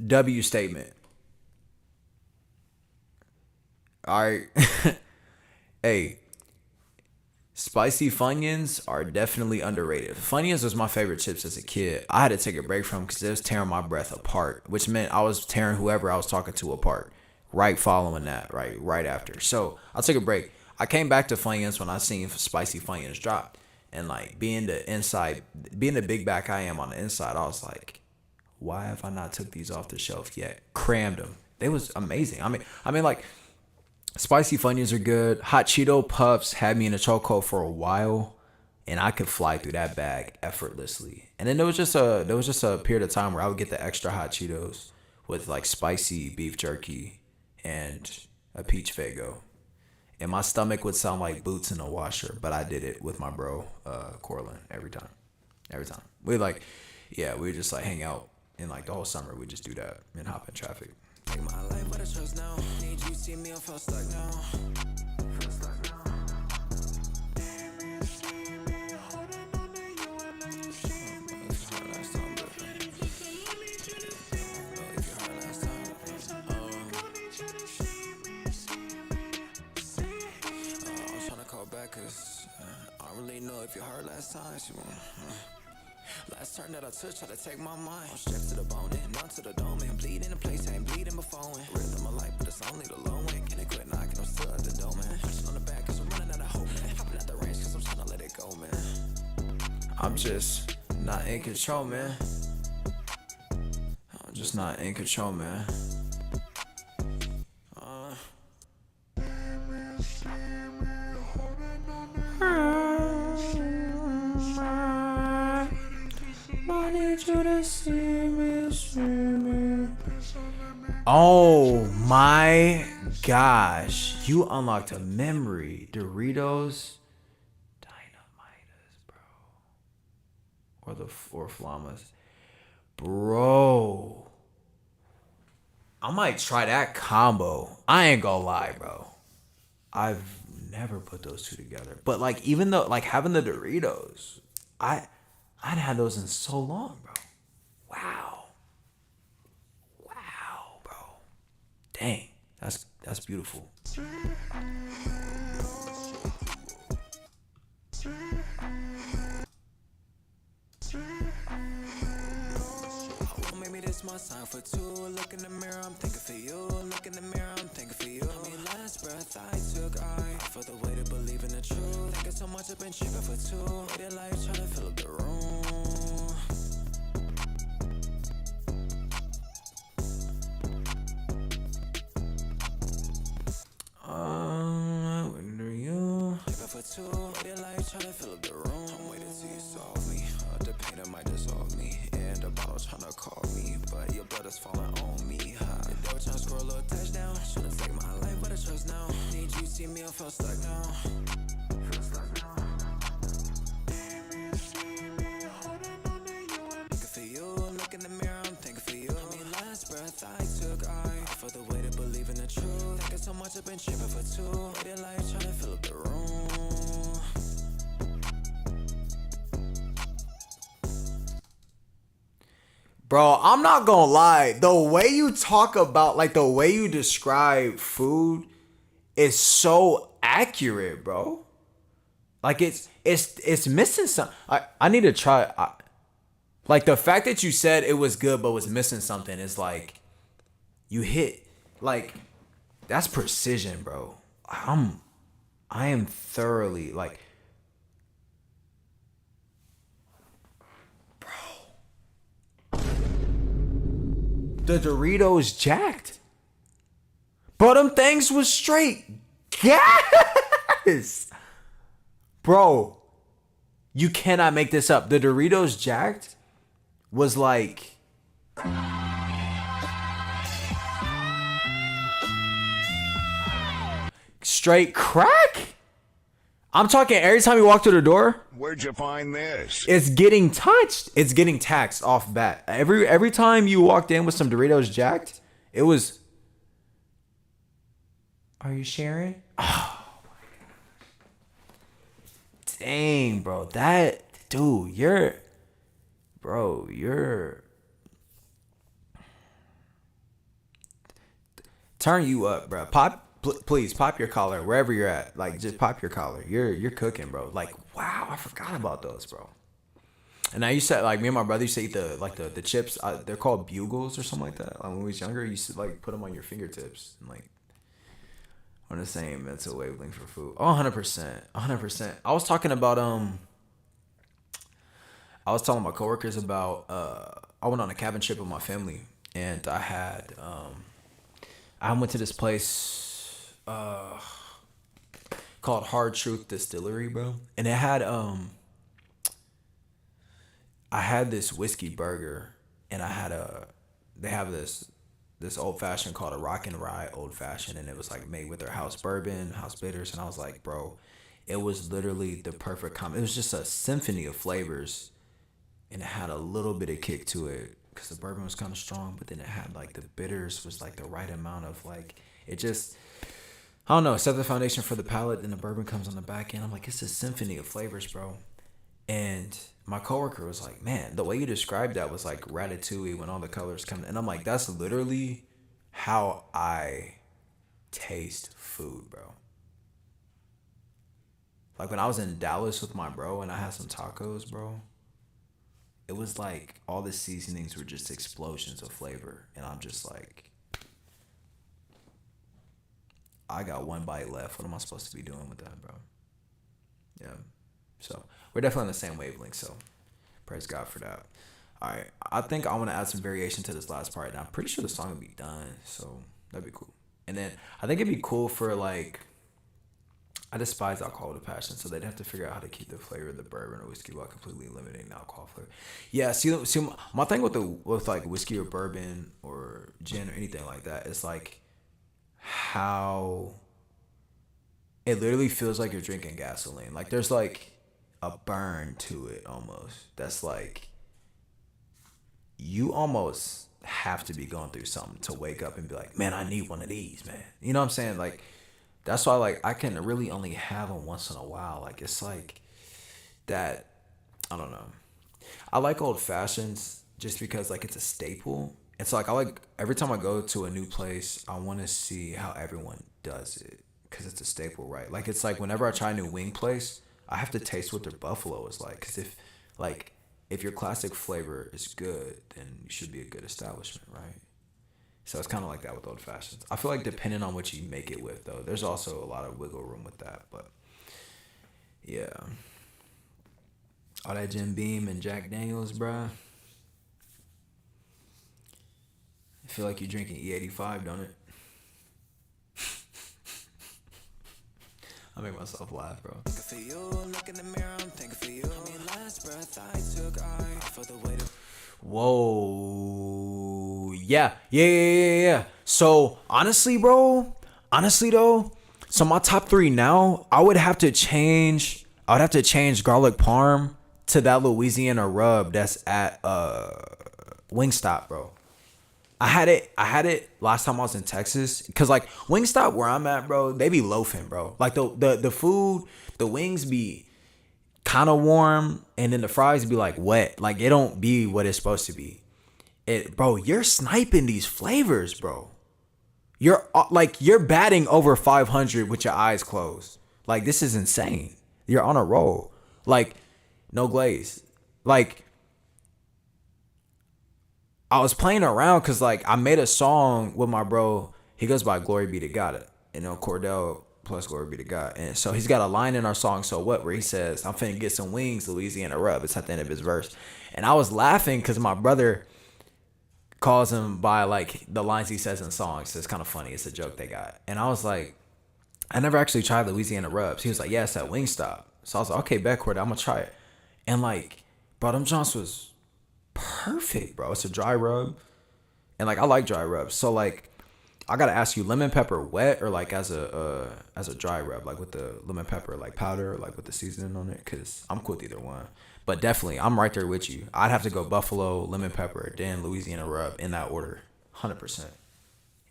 W statement. All right. Hey, spicy Funyuns are definitely underrated. Funyuns was my favorite chips as a kid. I had to take a break from because it was tearing my breath apart, which meant I was tearing whoever I was talking to apart. Right following that, right after. So I took a break. I came back to Funyuns when I seen spicy Funyuns drop, and like being the big back I am on the inside, I was like, why have I not took these off the shelf yet? Crammed them. They was amazing. I mean, like spicy Funyuns are good. Hot Cheeto Puffs had me in a chokehold for a while, and I could fly through that bag effortlessly. And then there was just a period of time where I would get the extra hot Cheetos with like spicy beef jerky and a peach fago, and my stomach would sound like boots in a washer. But I did it with my bro, Corlin, every time. Yeah, we would just like hang out, and like the whole summer we just do that and hop in traffic. Take my life with a choice now. Need you see me, I feel stuck now. Feel stuck now. I'm tryna call back cause I don't really know if you heard last time. Last turn that I took, try to take my mind. I'm strapped to the bone and none to the dome. And bleed in a place, I ain't bleeding before. Rhythm of life, but it's only the low end. Can it quit knocking? I'm still at the door, man. Punching on the back cause I'm running out of hope, man. Hopping out the range cause I'm trying to let it go, man. I'm just not in control, man. I'm just not in control, man. Oh my gosh. You unlocked a memory. Doritos Dynamitas, bro. Or Flamas. Bro. I might try that combo. I ain't gonna lie, bro. I've never put those two together. But like even though like having the Doritos, I I'd had those in so long, bro. Wow. Wow, bro. Dang. That's beautiful. Maybe this my sign for two. Look in the mirror, I'm thinking for you. Look in the mirror, I'm thinking for you. I mean, last breath I took, I for the way to believe in the truth. Thinking so much, I've been tripping for two. Waited life, trying to fill up the room. Wonder you. Tripping for two. Waited life, trying to fill up the room. I'm waiting till you solve me. The pain that might dissolve me. And the bottle trying to call me. But your blood is falling on me. The door trying to score a little touchdown. Should've taken my life, but I trust now. Need you see me, I feel stuck now. Feel stuck now. Thinking for you, look in the mirror, I'm thinking for you. I mean, last breath I took, I for the way to believe in the truth. Thinking so much, I've been tripping for two. Waited life, trying to fill up the room. Bro, I'm not gonna lie. The way you talk about, like the way you describe food is so accurate, bro. Like it's missing something. I need to try. Like the fact that you said it was good but was missing something is like you hit like that's precision, bro. I am thoroughly like the Doritos jacked. But them things was straight gas. Bro, you cannot make this up. The Doritos jacked was like straight crack. I'm talking every time you walk through the door, Where'd you find this? it's getting touched. It's getting taxed off bat. Every time you walked in with some Doritos jacked, it was. Are you sharing? Oh my god. Dang, bro. That dude, you're turn you up, bro. Please pop your collar wherever you're at. Like just pop your collar. You're cooking, bro. Like wow, I forgot about those, bro. And I used to like me and my brother used to eat the chips. They're called bugles or something like that. Like when we was younger, you used to like put them on your fingertips and like on the same mental wavelength for food. Oh, 100%, 100%. I was telling my coworkers about I went on a cabin trip with my family and I went to this place called Hard Truth Distillery, bro. And it had I had this whiskey burger and they have this old fashioned called a Rock and Rye old fashioned and it was like made with their house bourbon, house bitters, and I was like, bro, it was literally the perfect it was just a symphony of flavors and it had a little bit of kick to it because the bourbon was kind of strong, but then it had like the bitters was like the right amount of like it just I don't know, set the foundation for the palate and the bourbon comes on the back end. I'm like, it's a symphony of flavors, bro. And my coworker was like, man, the way you described that was like ratatouille when all the colors come. And I'm like, that's literally how I taste food, bro. Like when I was in Dallas with my bro and I had some tacos, bro, it was like all the seasonings were just explosions of flavor. And I'm just like, I got one bite left. What am I supposed to be doing with that, bro? Yeah. So we're definitely on the same wavelength. So praise God for that. All right. I think I want to add some variation to this last part. And I'm pretty sure the song will be done. So that'd be cool. And then I think it'd be cool for like, I despise alcohol with a passion. So they'd have to figure out how to keep the flavor of the bourbon or whiskey while completely eliminating the alcohol flavor. Yeah. See my thing with like whiskey or bourbon or gin or anything like that is like how it literally feels like you're drinking gasoline. Like there's like a burn to it almost. That's like you almost have to be going through something to wake up and be like, man, I need one of these, man. You know what I'm saying? Like, that's why, like, I can really only have them once in a while. Like, it's like that. I don't know. I like old fashions just because like it's a staple. And so like I like every time I go to a new place, I want to see how everyone does it because it's a staple, right? Like it's like whenever I try a new wing place, I have to taste what their buffalo is like. Because like if your classic flavor is good, then you should be a good establishment, right? So it's kind of like that with old fashions. I feel like depending on what you make it with, though, there's also a lot of wiggle room with that. But yeah, all that Jim Beam and Jack Daniels, bruh. I feel like you're drinking E85, don't it? I make myself laugh, bro. For you, look in the mirror, I'm thinking for you. I mean, last breath I took, I felt the weight of. Whoa. Yeah. So, honestly though, so my top 3 now, I would have to change garlic parm to that Louisiana rub that's at Wingstop, bro. I had it last time I was in Texas cuz like Wingstop where I'm at, bro, they be loafing, bro. Like the food, the wings be kind of warm and then the fries be like wet. Like it don't be what it's supposed to be. Bro, you're sniping these flavors, bro. You're batting over 500 with your eyes closed. Like this is insane. You're on a roll. Like no glaze. Like I was playing around because like I made a song with my bro. He goes by Glory Be to God, Cordell plus Glory Be to God. And so he's got a line in our song, So What, where he says, I'm finna get some wings, Louisiana rub. It's at the end of his verse. And I was laughing because my brother calls him by like the lines he says in songs. So it's kind of funny. It's a joke they got. And I was like, I never actually tried Louisiana rubs. He was like, yeah, it's at Wingstop. So I was like, okay, bet, Cordell, I'm gonna try it. And like, bro, them John's was perfect, bro. It's a dry rub. And like I like dry rubs. So like I gotta ask you, lemon pepper wet or like as a dry rub, like with the lemon pepper like powder, or like with the seasoning on it? Cause I'm cool with either one. But definitely, I'm right there with you. I'd have to go buffalo, lemon pepper, then Louisiana rub in that order, 100%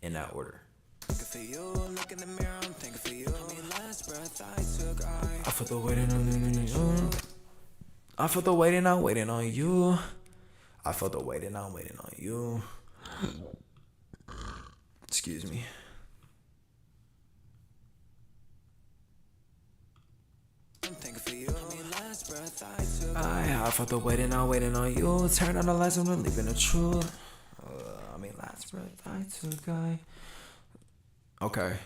in that order. For you, look in the mirror, I'm thinking for you. I mean, last breath I took, I feel the waiting on you. I feel the waiting, I'm waiting on you. I felt the waiting, I'm waiting on you. Excuse me. I'm thinking for you. I mean, last breath I took. I felt the waiting, I'm waiting on you. Turn on the lights, I'm leaving the truth. Last breath I took, Okay.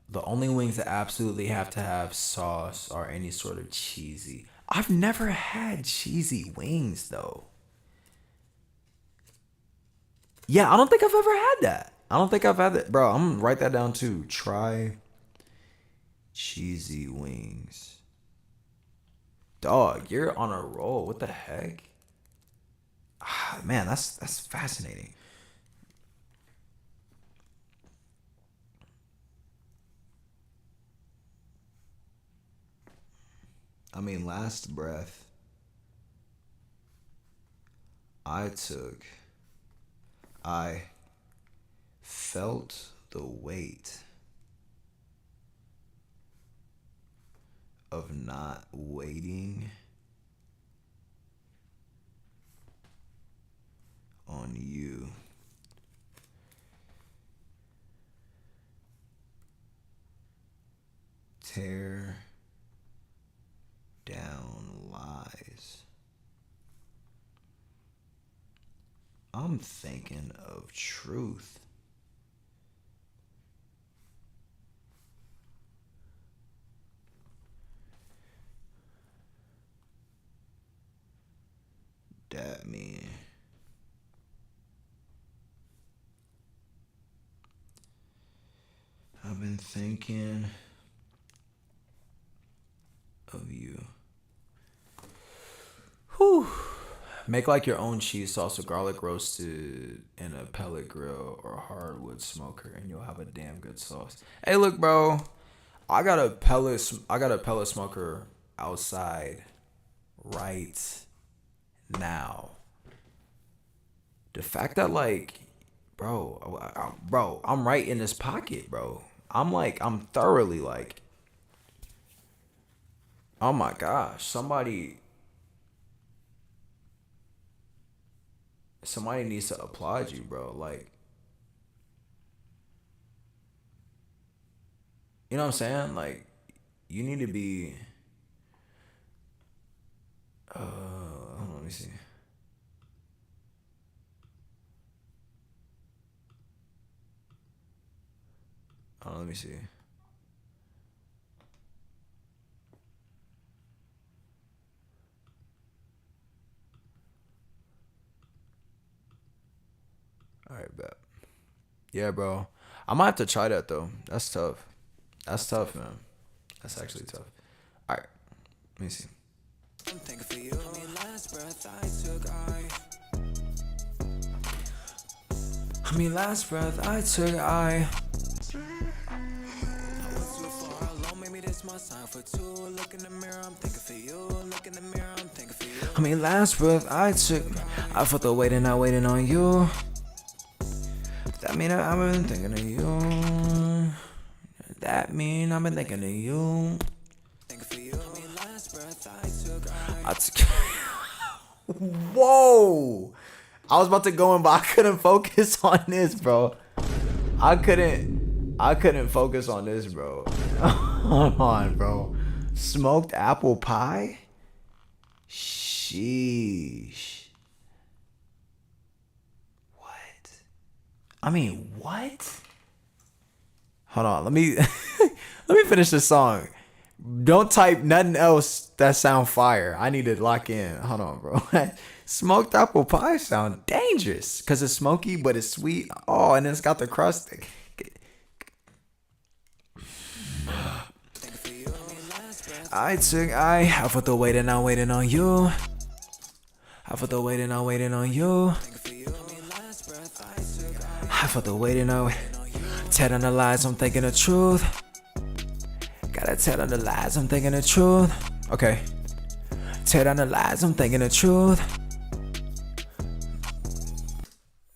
The only wings that absolutely have to have sauce are any sort of cheesy. I've never had cheesy wings though. Yeah, I don't think I've ever had that. I don't think I've had that. Bro, I'm gonna write that down too. Try cheesy wings. Dog, you're on a roll. What the heck? Man, that's fascinating. I mean, last breath I took, I felt the weight of not waiting on you. Tear down lies. I'm thinking of truth. That mean I've been thinking of you. Whew. Make like your own cheese sauce with garlic roasted in a pellet grill or hardwood smoker, and you'll have a damn good sauce. Hey, look, bro, I got a pellet smoker outside right Now, the fact that like, bro, I'm right in this pocket, bro. I'm thoroughly like, oh my gosh, somebody needs to applaud you, bro. Like, you know what I'm saying? Like, you need to be. Hold on, let me see. Let me see. All right, bet. Yeah, bro. I might have to try that though. That's tough. That's tough, man. That's actually tough. All right, let me see. I'm thinking for you. I mean, last breath I took, Last breath I took, I went too far alone. Maybe this my sign for two. Look in the mirror, I'm thinking for you. Look in the mirror, I'm thinking for you. last breath I took, I felt the weight and I waiting on you. That mean I've been thinking of you. That mean I've been thinking of you. Thinking for you. I mean, last breath I took. Whoa! I was about to go in, but I couldn't focus on this, bro. I couldn't focus on this, bro. Hold on, bro. Smoked apple pie? Sheesh. What? What? Hold on, let me let me finish this song. Don't type nothing else that sound fire. I need to lock in. Hold on, bro. Smoked apple pie sound dangerous because it's smoky, but it's sweet. Oh, and it's got the crust. I put the weight and I'm waiting on you. I put the weight and I'm waiting on you. I put the weight and I'm tell on the lies, I'm thinking the truth. Gotta tell on the lies, I'm thinking the truth. Okay. Tell on the lies, I'm thinking the truth.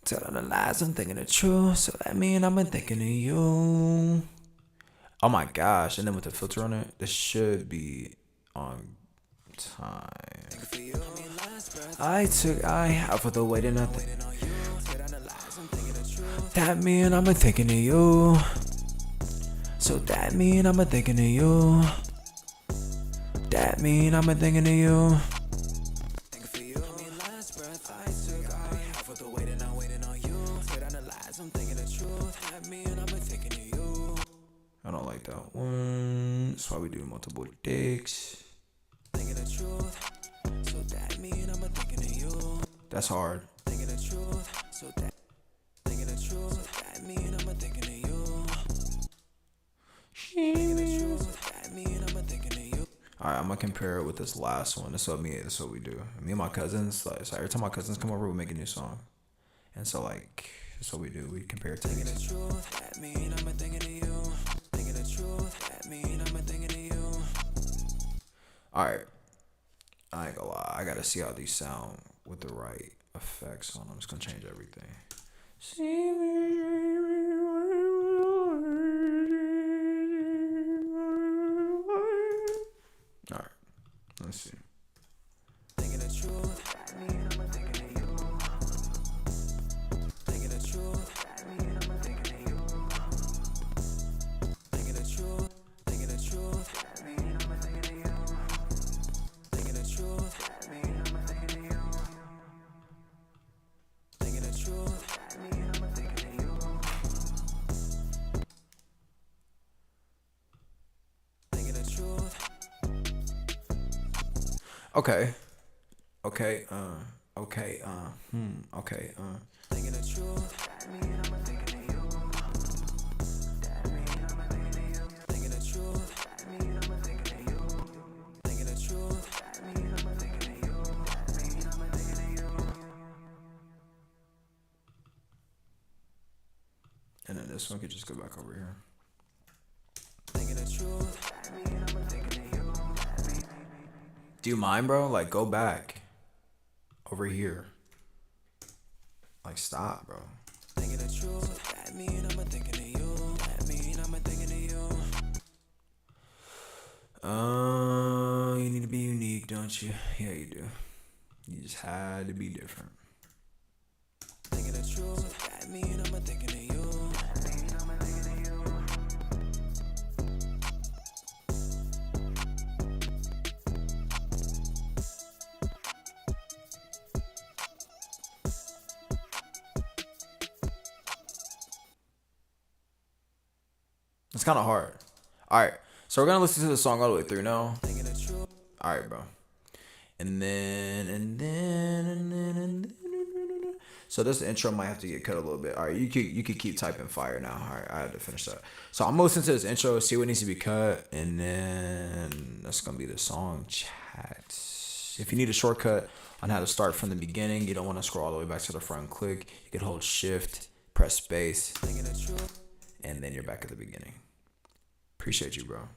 Tell on the lies, I'm thinking the truth. So that mean I've been thinking of you. Oh my gosh. And then with the filter on it, this should be on time. I put the weight in nothing. That mean I've been thinking of you. So that mean I've been thinking of you. That mean I've been thinking of you. I don't like that one. That's why we do multiple dicks. That's hard. Alright, I'm gonna compare it with this last one. This is what we do. Me and my cousins, like, so every time my cousins come over, we make a new song. And so like that's what we do. We compare things. Alright. I ain't gonna lie. I gotta see how these sound with the right effects on them. I'm just gonna change everything. Alright. Let's see. Okay. Okay. Okay. Okay. And then this one could just go back over here. Do you mind, bro? Like, go back. over here. Like, stop, bro. Thinking the truth, that mean I'ma thinking of you. That mean I'ma thinking of you. You need to be unique, don't you? Yeah, you do. You just had to be different. Thinking the truth, that mean I'ma thinking of you. That mean I'ma thinking of you. It's kind of hard. All right, so we're gonna listen to the song all the way through now. Thinking the truth. All right, bro. And then. So this intro might have to get cut a little bit. All right, you could keep typing fire now. All right, I had to finish that. So I'm gonna listen to this intro, see what needs to be cut, and then that's gonna be the song chat. If you need a shortcut on how to start from the beginning, you don't want to scroll all the way back to the front and click. You can hold Shift, press space, Thinking the truth. and then you're back at the beginning. Appreciate you, bro.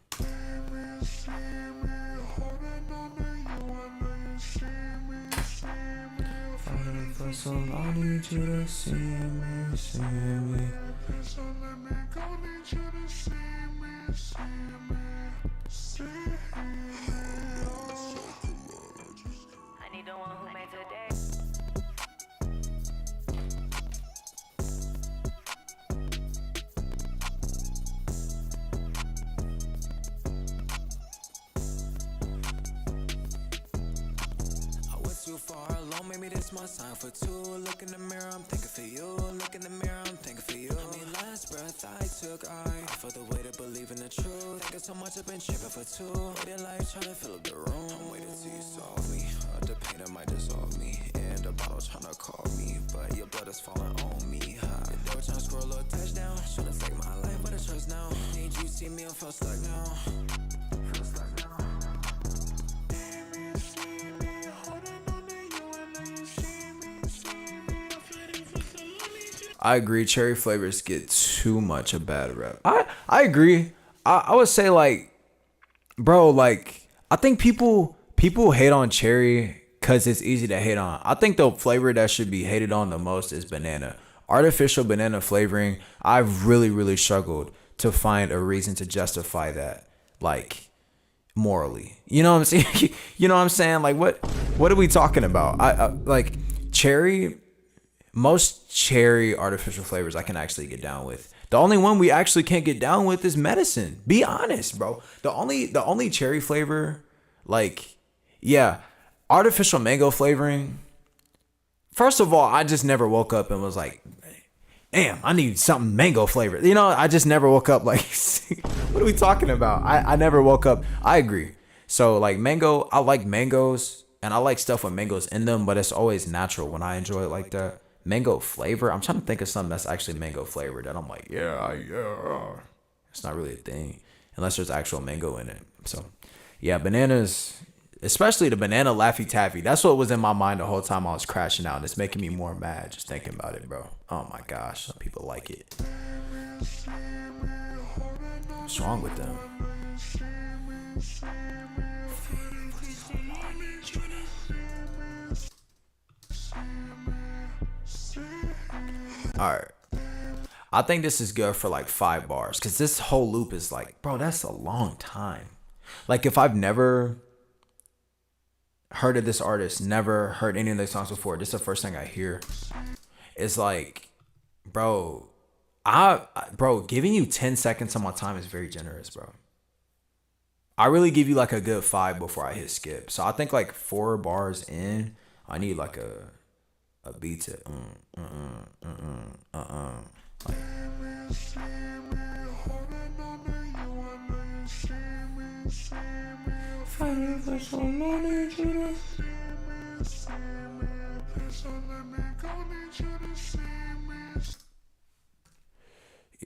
For so long, I need you to see me, see me. So let me go, need you to see me, see me, see me. I need the one who made today. Too far alone, maybe this my sign for two. Look in the mirror, I'm thinking for you. Look in the mirror, I'm thinking for you. I mean, last breath I took, I felt the way to believe in the truth. Thinking so much, I've been tripping for two. Waiting life, trying to fill up the room. I'm waiting till you solve me. The pain that might dissolve me. And the bottle trying to call me. But your blood is falling on me. They were trying to score a little touchdown. Trying to take my life, but it's yours now. Need you see me, I feel stuck now. Feel stuck now. I agree. Cherry flavors get too much a bad rep. I agree. I would say like, bro, like I think people hate on cherry because it's easy to hate on. I think the flavor that should be hated on the most is banana. Artificial banana flavoring. I've really struggled to find a reason to justify that, like morally. You know what I'm saying? You know what I'm saying? Like what are we talking about? I like cherry. Most cherry artificial flavors I can actually get down with. The only one we actually can't get down with is medicine. Be honest, bro. The only cherry flavor, like, yeah, artificial mango flavoring. First of all, I just never woke up and was like, damn, I need something mango flavored. You know, I just never woke up like, what are we talking about? I never woke up. I agree. So like mango, I like mangoes and I like stuff with mangoes in them, but it's always natural when I enjoy it like that. Mango flavor. I'm trying to think of something that's actually mango flavored that I'm like, yeah. It's not really a thing unless there's actual mango in it. So, yeah, bananas, especially the banana Laffy Taffy. That's what was in my mind the whole time I was crashing out. And it's making me more mad just thinking about it, bro. Oh my gosh, some people like it. What's wrong with them? All right. I think this is good for like 5 bars because this whole loop is like, bro, that's a long time. Like if I've never heard of this artist, never heard any of their songs before, this is the first thing I hear. It's like, bro, giving you 10 seconds of my time is very generous, bro. I really give you like a good 5 before I hit skip. So I think like 4 bars in, I need like a beat to like, fighting for so long, need you to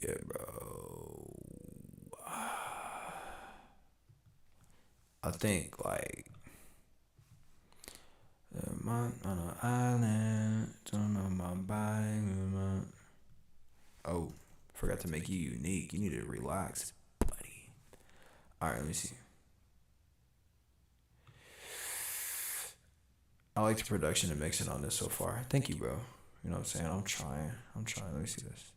yeah, bro. I think like on an island, don't know my body. Oh, forgot to make you unique. You need to relax, buddy. All right, let me see. like the production and mixing on this so far. Thank you, bro. You know what I'm saying? I'm trying. I'm trying. Let me see this.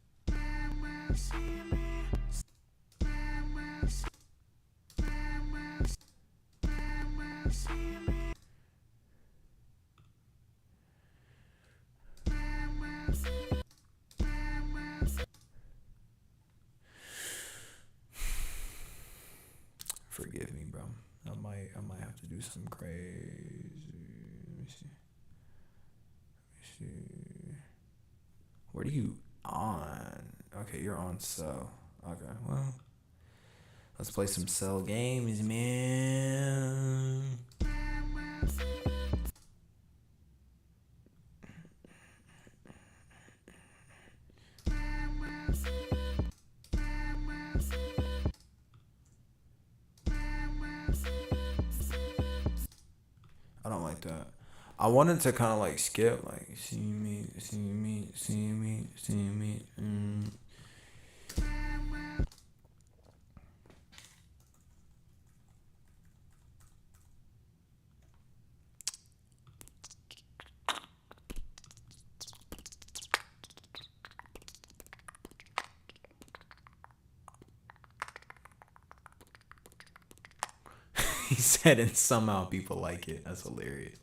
Forgive me, bro. I might have to do something crazy. Let me see. Let me see. What are you on? Okay, you're on cell. Okay, well, let's play some cell games, man. I don't like that. I wanted to kind of like skip, like see me, see me, see me, see me. He said, and somehow people like it. That's hilarious.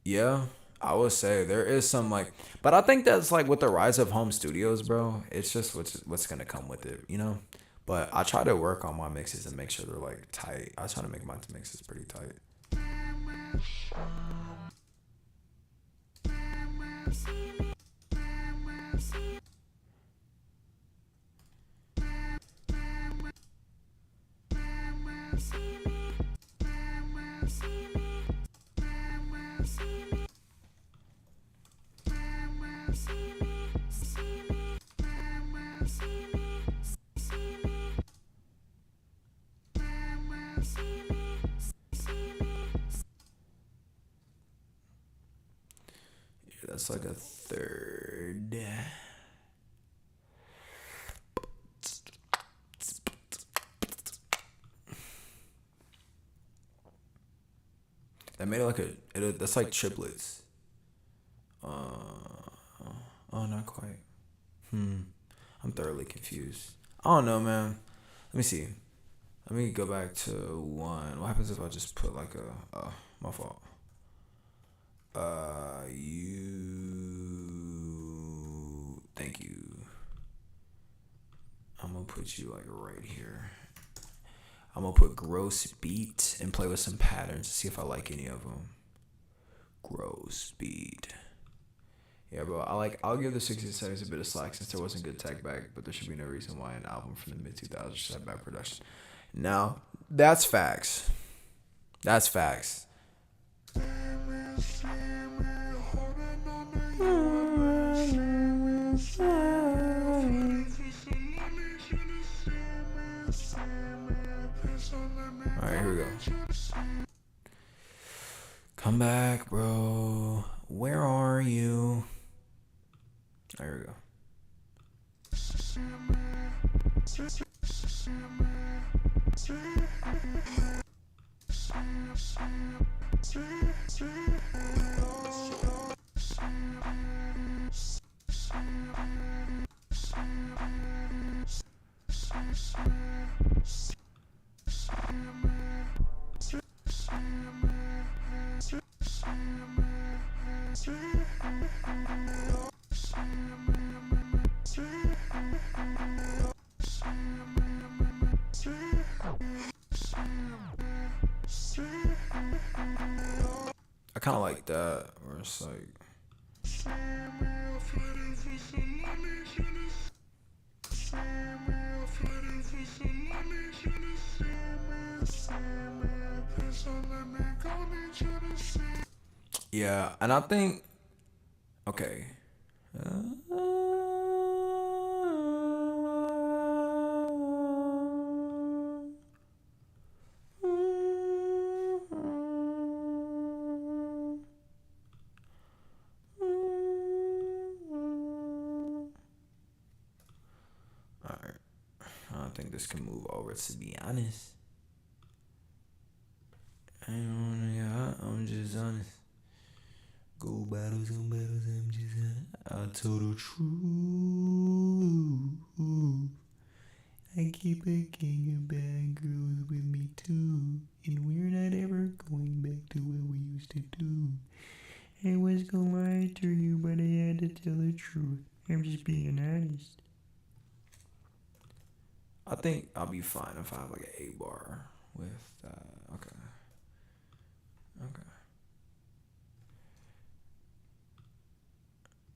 Yeah, I would say there is some like, but I think that's like with the rise of home studios, bro. It's just what's gonna come with it, you know. But I try to work on my mixes and make sure they're like tight. I try to make my mixes pretty tight. Yeah, that's like a third. That made it like that's like triplets. Oh, not quite. I'm thoroughly confused. I don't know, man. Let me see. Let me go back to one. What happens if I just put like my fault. Thank you. I'm gonna put you like right here. I'm gonna put gross beat and play with some patterns to see if I like any of them. Gross beat. Yeah, bro. I'll give the 60 seconds a bit of slack since there wasn't good tech back, but there should be no reason why an album from the mid 2000s should have bad production. Now, that's facts. That's facts. Alright, here we go. Come back, bro. Where are you? There we go. I kind of like that, where it's like. Yeah, and I think. Okay. Alright. I don't think this can move over, to be honest. Yeah, I'm just honest. Go battles and battles, I'm just honest. I told the truth. I keep a king of bad girls with me too. And we're not ever going back to what we used to do. I was gonna lie to you, but I had to tell the truth. I'm just being honest. I think I'll be fine if I have like an 8 bar with that. Okay. Okay.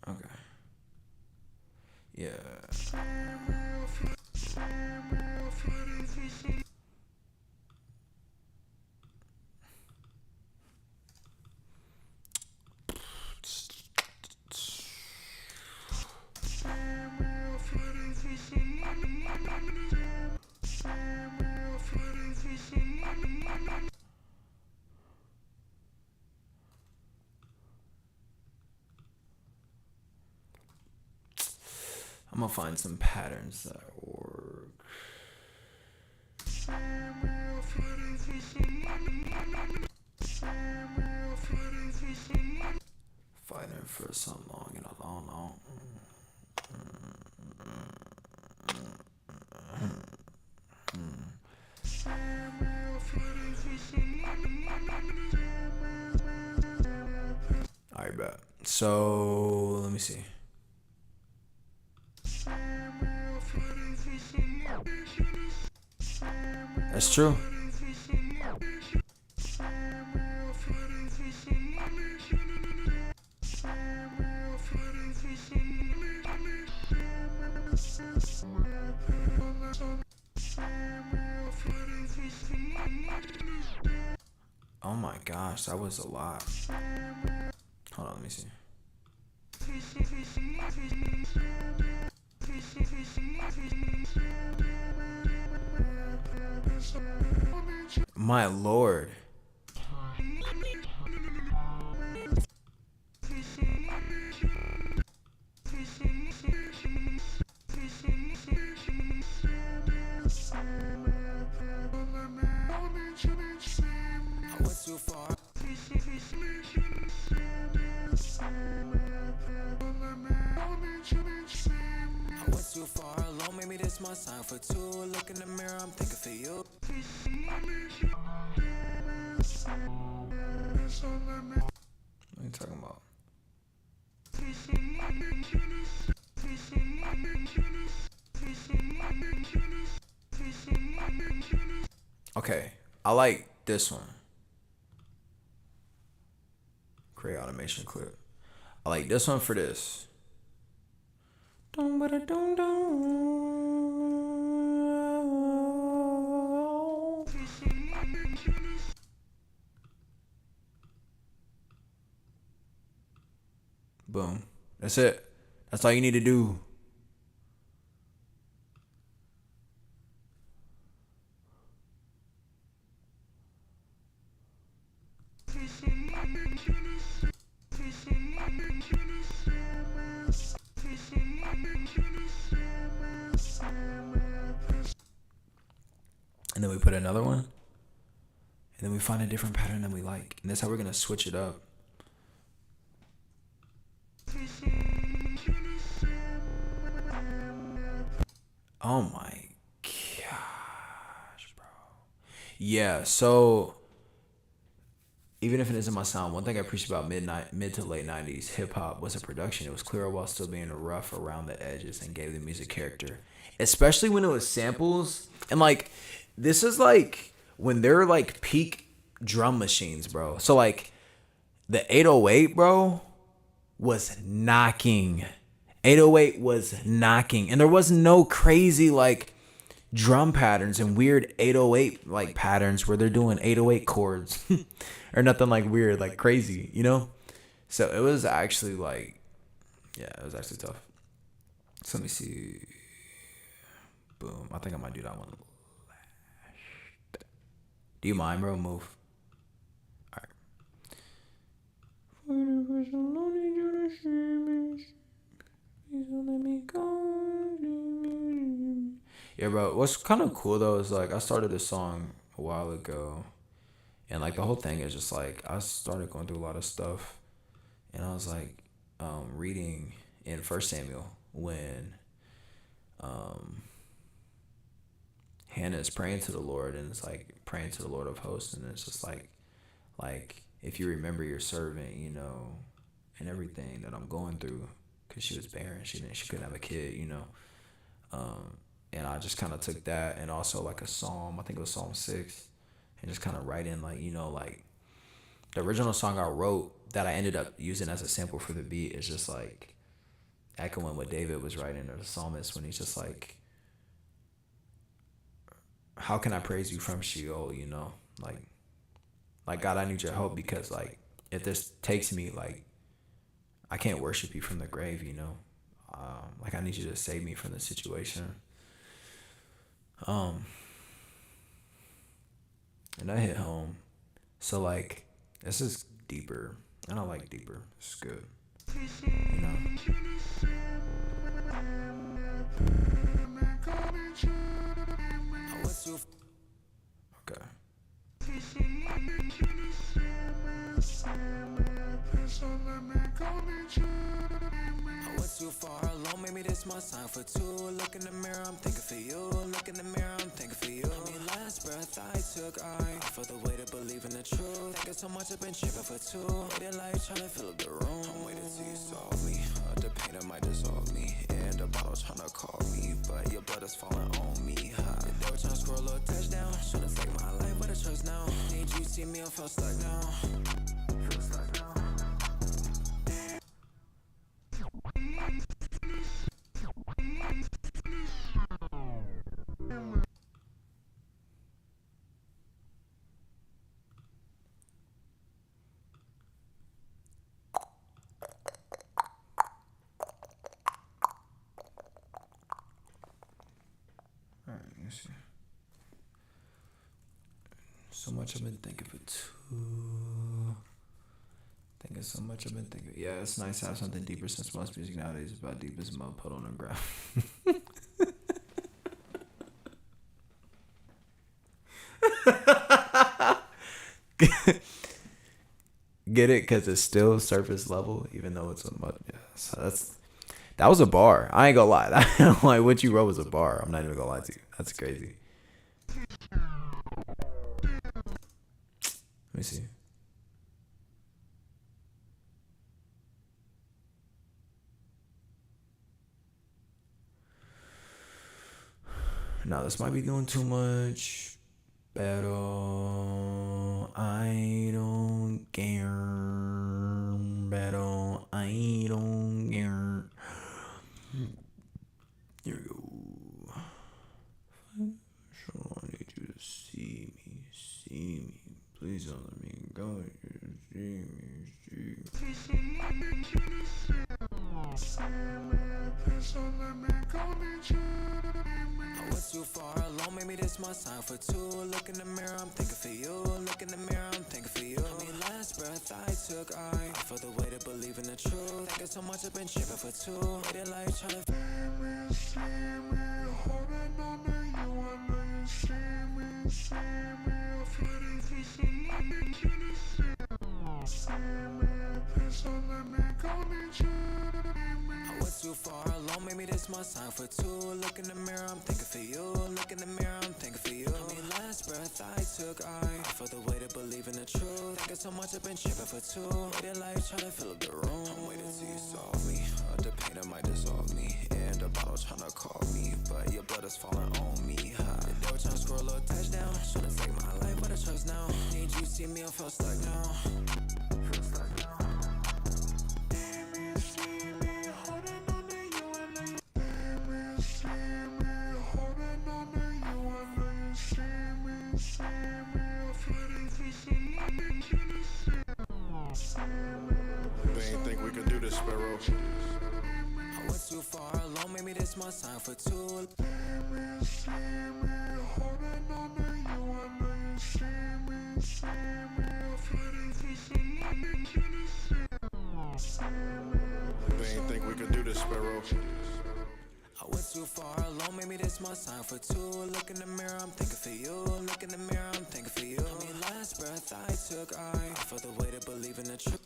Okay. Yeah. I'm gonna find some patterns that work. Fighting for so long and I don't know. Alright, bet. So let me see. That's true. Oh my gosh, that was a lot. Hold on, let me see. My lord. I went too far. I went too far alone, maybe this my sign for two. Look in the mirror, I'm thinking for you. What are you talking about? Okay, I like this one. Create automation clip. I like this one for this. Boom. That's it. That's all you need to do. And then we put another one. And then we find a different pattern that we like. And that's how we're going to switch it up. Oh my gosh, bro. Yeah, so even if it isn't my sound, one thing I appreciate about mid to late 90s hip hop was a production. It was clearer while still being rough around the edges and gave the music character. Especially when it was samples. And like, this is like when they're like peak drum machines, bro. So like the 808, bro, was knocking. 808 was knocking. And there was no crazy like drum patterns and weird 808 like patterns where they're doing 808 chords or nothing like weird, like crazy, you know? So it was actually like, yeah, it was actually tough. So let me see. Boom. I think I might do that one. Do you mind, bro? Move. All right. Yeah, bro. What's kind of cool though is like I started this song a while ago, And like the whole thing is just like I started going through a lot of stuff, and I was like reading in First Samuel when Hannah is praying to the Lord, and it's like praying to the Lord of hosts, and it's just like if you remember your servant, you know, and everything that I'm going through, because she was barren, she couldn't have a kid, you know. And I just kind of took that, and also like a psalm, I think it was Psalm 6, and just kind of write in like, you know, like the original song I wrote that I ended up using as a sample for the beat is just like echoing what David was writing, or the psalmist, when he's just like, how can I praise you from Sheol, you know, like God, I need your help, because like if this takes me, like I can't worship you from the grave, you know. Like I need you to save me from the situation. And that hit home. So like this is deeper. I don't like deeper. It's good. You know. Okay. I was too far alone, maybe this my sign for two. Look in the mirror, I'm thinking for you. Look in the mirror, I'm thinking for you. I mean, last breath I took, I for the way to believe in the truth. Thinking so much, I've been tripping for two. Waiting like trying to fill up the room. I'm waiting till you solve me. The pain that might dissolve me. And the bottle trying to call me, but your blood is falling on me. They were trying to scroll a touchdown. Should've taken my life, but I trust now. Need you see me, I feel stuck now. Feel stuck now. Alright, let's see. So much I've been thinking for two. Thinking so much I've been thinking. Yeah, it's nice to have something deeper, since most music nowadays is about deep as mud puddle and ground. Get it? Because it's still surface level, even though it's a mud. Yeah, so that was a bar. I ain't gonna lie. Like what you wrote was a bar. I'm not even gonna lie to you. That's crazy. Let me see. Now this might be doing too much. Pero I don't care. Pero I don't care. Here we go. So I need you to see me. See me. Please don't let me go. See me. See me. I was too far alone, maybe this my sign for two. Look in the mirror, I'm thinking for you. Look in the mirror, I'm thinking for you. I mean, last breath I took, I for the way to believe in the truth. Thinking so much, I've been tripping for two. Waiting like trying to see me, holding on to you. I know you see me, I'm fighting for someone to see me, please don't let me go, need you. I was too far alone, maybe this my sign for two. Look in the mirror, I'm thinking for you. Look in the mirror, I'm thinking for you. I mean, last breath I took, I for the way to believe in the truth. Thinking so much, I've been tripping for two. Waiting like trying to fill up the room. I'm waiting till you solve me. The pain that might dissolve me. And the bottle trying to call me, but your blood is falling on me. They were trying to scroll a touchdown. Should've taken my life, but I trust now. Need you see me, I feel stuck now. Feel stuck now. They ain't think we could do this, Sparrow. I was too far alone, maybe this my sign for two. They ain't think we could do this, Sparrow. I was too far alone, maybe this my sign for two. Look in the mirror, I'm thinking for you. Look in the mirror, I'm thinking for you. I mean, last breath breath I took, I for the way to believe in the truth.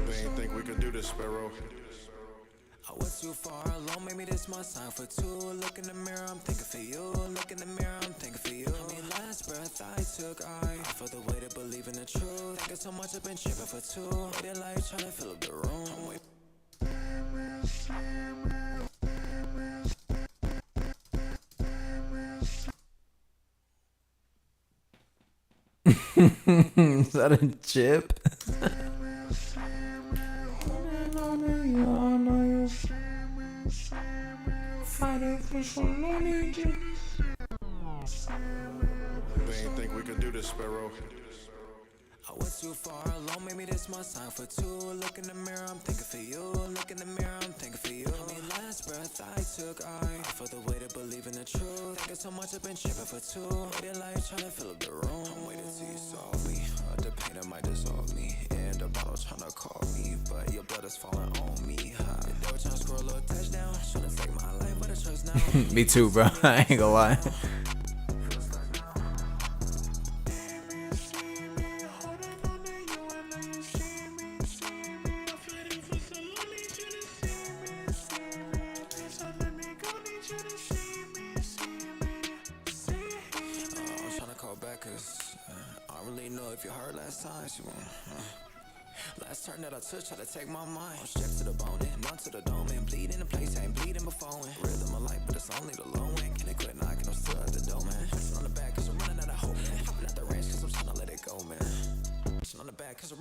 They ain't think we could do this, Sparrow. I went too far alone, maybe this my sign for two. Look in the mirror, I'm thinking for you. Look in the mirror, I'm thinking for you. I mean, last breath I took, I for the way to believe in the truth. Thinking so much, I've been tripping for two. Waiting life, trying to fill up the room. I'm waiting. Is that a chip? They ain't think we could do this, Sparrow. I went too far alone, maybe this my sign for two. Look in the mirror, I'm thinking for you. Look in the mirror, I'm thinking for you. I mean, last breath I took, I for the way to believe in the truth. Thinking so much, I've been tripping for two. Waiting life, trying to fill up the room. I'm waiting till you solve me. The pain that might dissolve me. And the bottle trying to call me, but your blood is falling on me. They were trying to score a little touchdown, trying to take my life, but I trust now. Me too, bro. I ain't gonna lie. If you heard last time, she won't. Last turn that I took, try to take my mind. I'm strapped to the bone and none to the dome and bleeding in place, ain't bleeding before. Rhythm of life, but it's only the low end. Can it quit knocking? I'm still at the door, man. Pressing on the back, cause I'm running out of hope, man. Hopping out the range, cause I'm trying to let it go, man. Pressing on the back, cause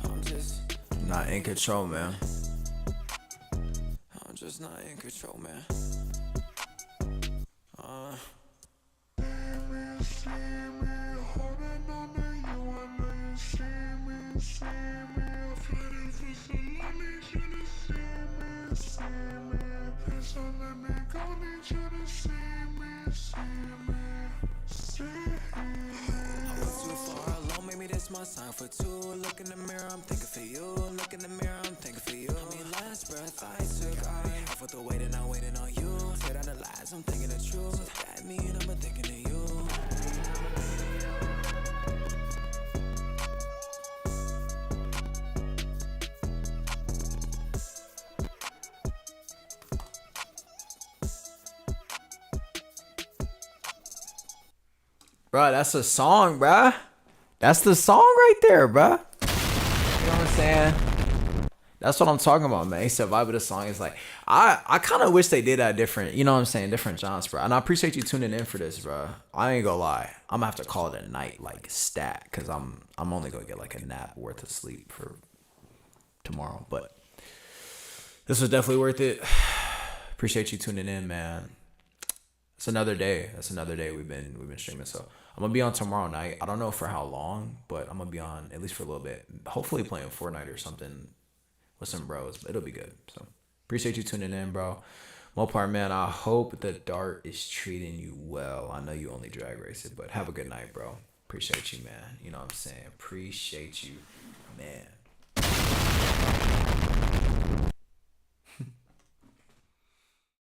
I'm just not in control, man. I'm just not in control, man. My sign for two. Look in the mirror, I'm thinking for you. Look in the mirror, I'm thinking for you. I mean, last breath I took, I for the weight and I'm waiting on you. Straight out the lies, I'm thinking the truth. That mean I'm thinking of you. Bro, that's a song, bruh. That's the song right there, bruh. You know what I'm saying? That's what I'm talking about, man. He said vibe of the song is like, I kind of wish they did that different, you know what I'm saying, different genres, bro. And I appreciate you tuning in for this, bro. I ain't gonna lie. I'm gonna have to call it a night, like stat, because I'm only gonna get like a nap worth of sleep for tomorrow. But this was definitely worth it. Appreciate you tuning in, man. It's another day. That's another day we've been streaming. So I'm gonna be on tomorrow night. I don't know for how long, but I'm gonna be on at least for a little bit. Hopefully playing Fortnite or something with some bros. But it'll be good. So appreciate you tuning in, bro. Mopar, man, I hope the dart is treating you well. I know you only drag race it, but have a good night, bro. Appreciate you, man. You know what I'm saying? Appreciate you, man.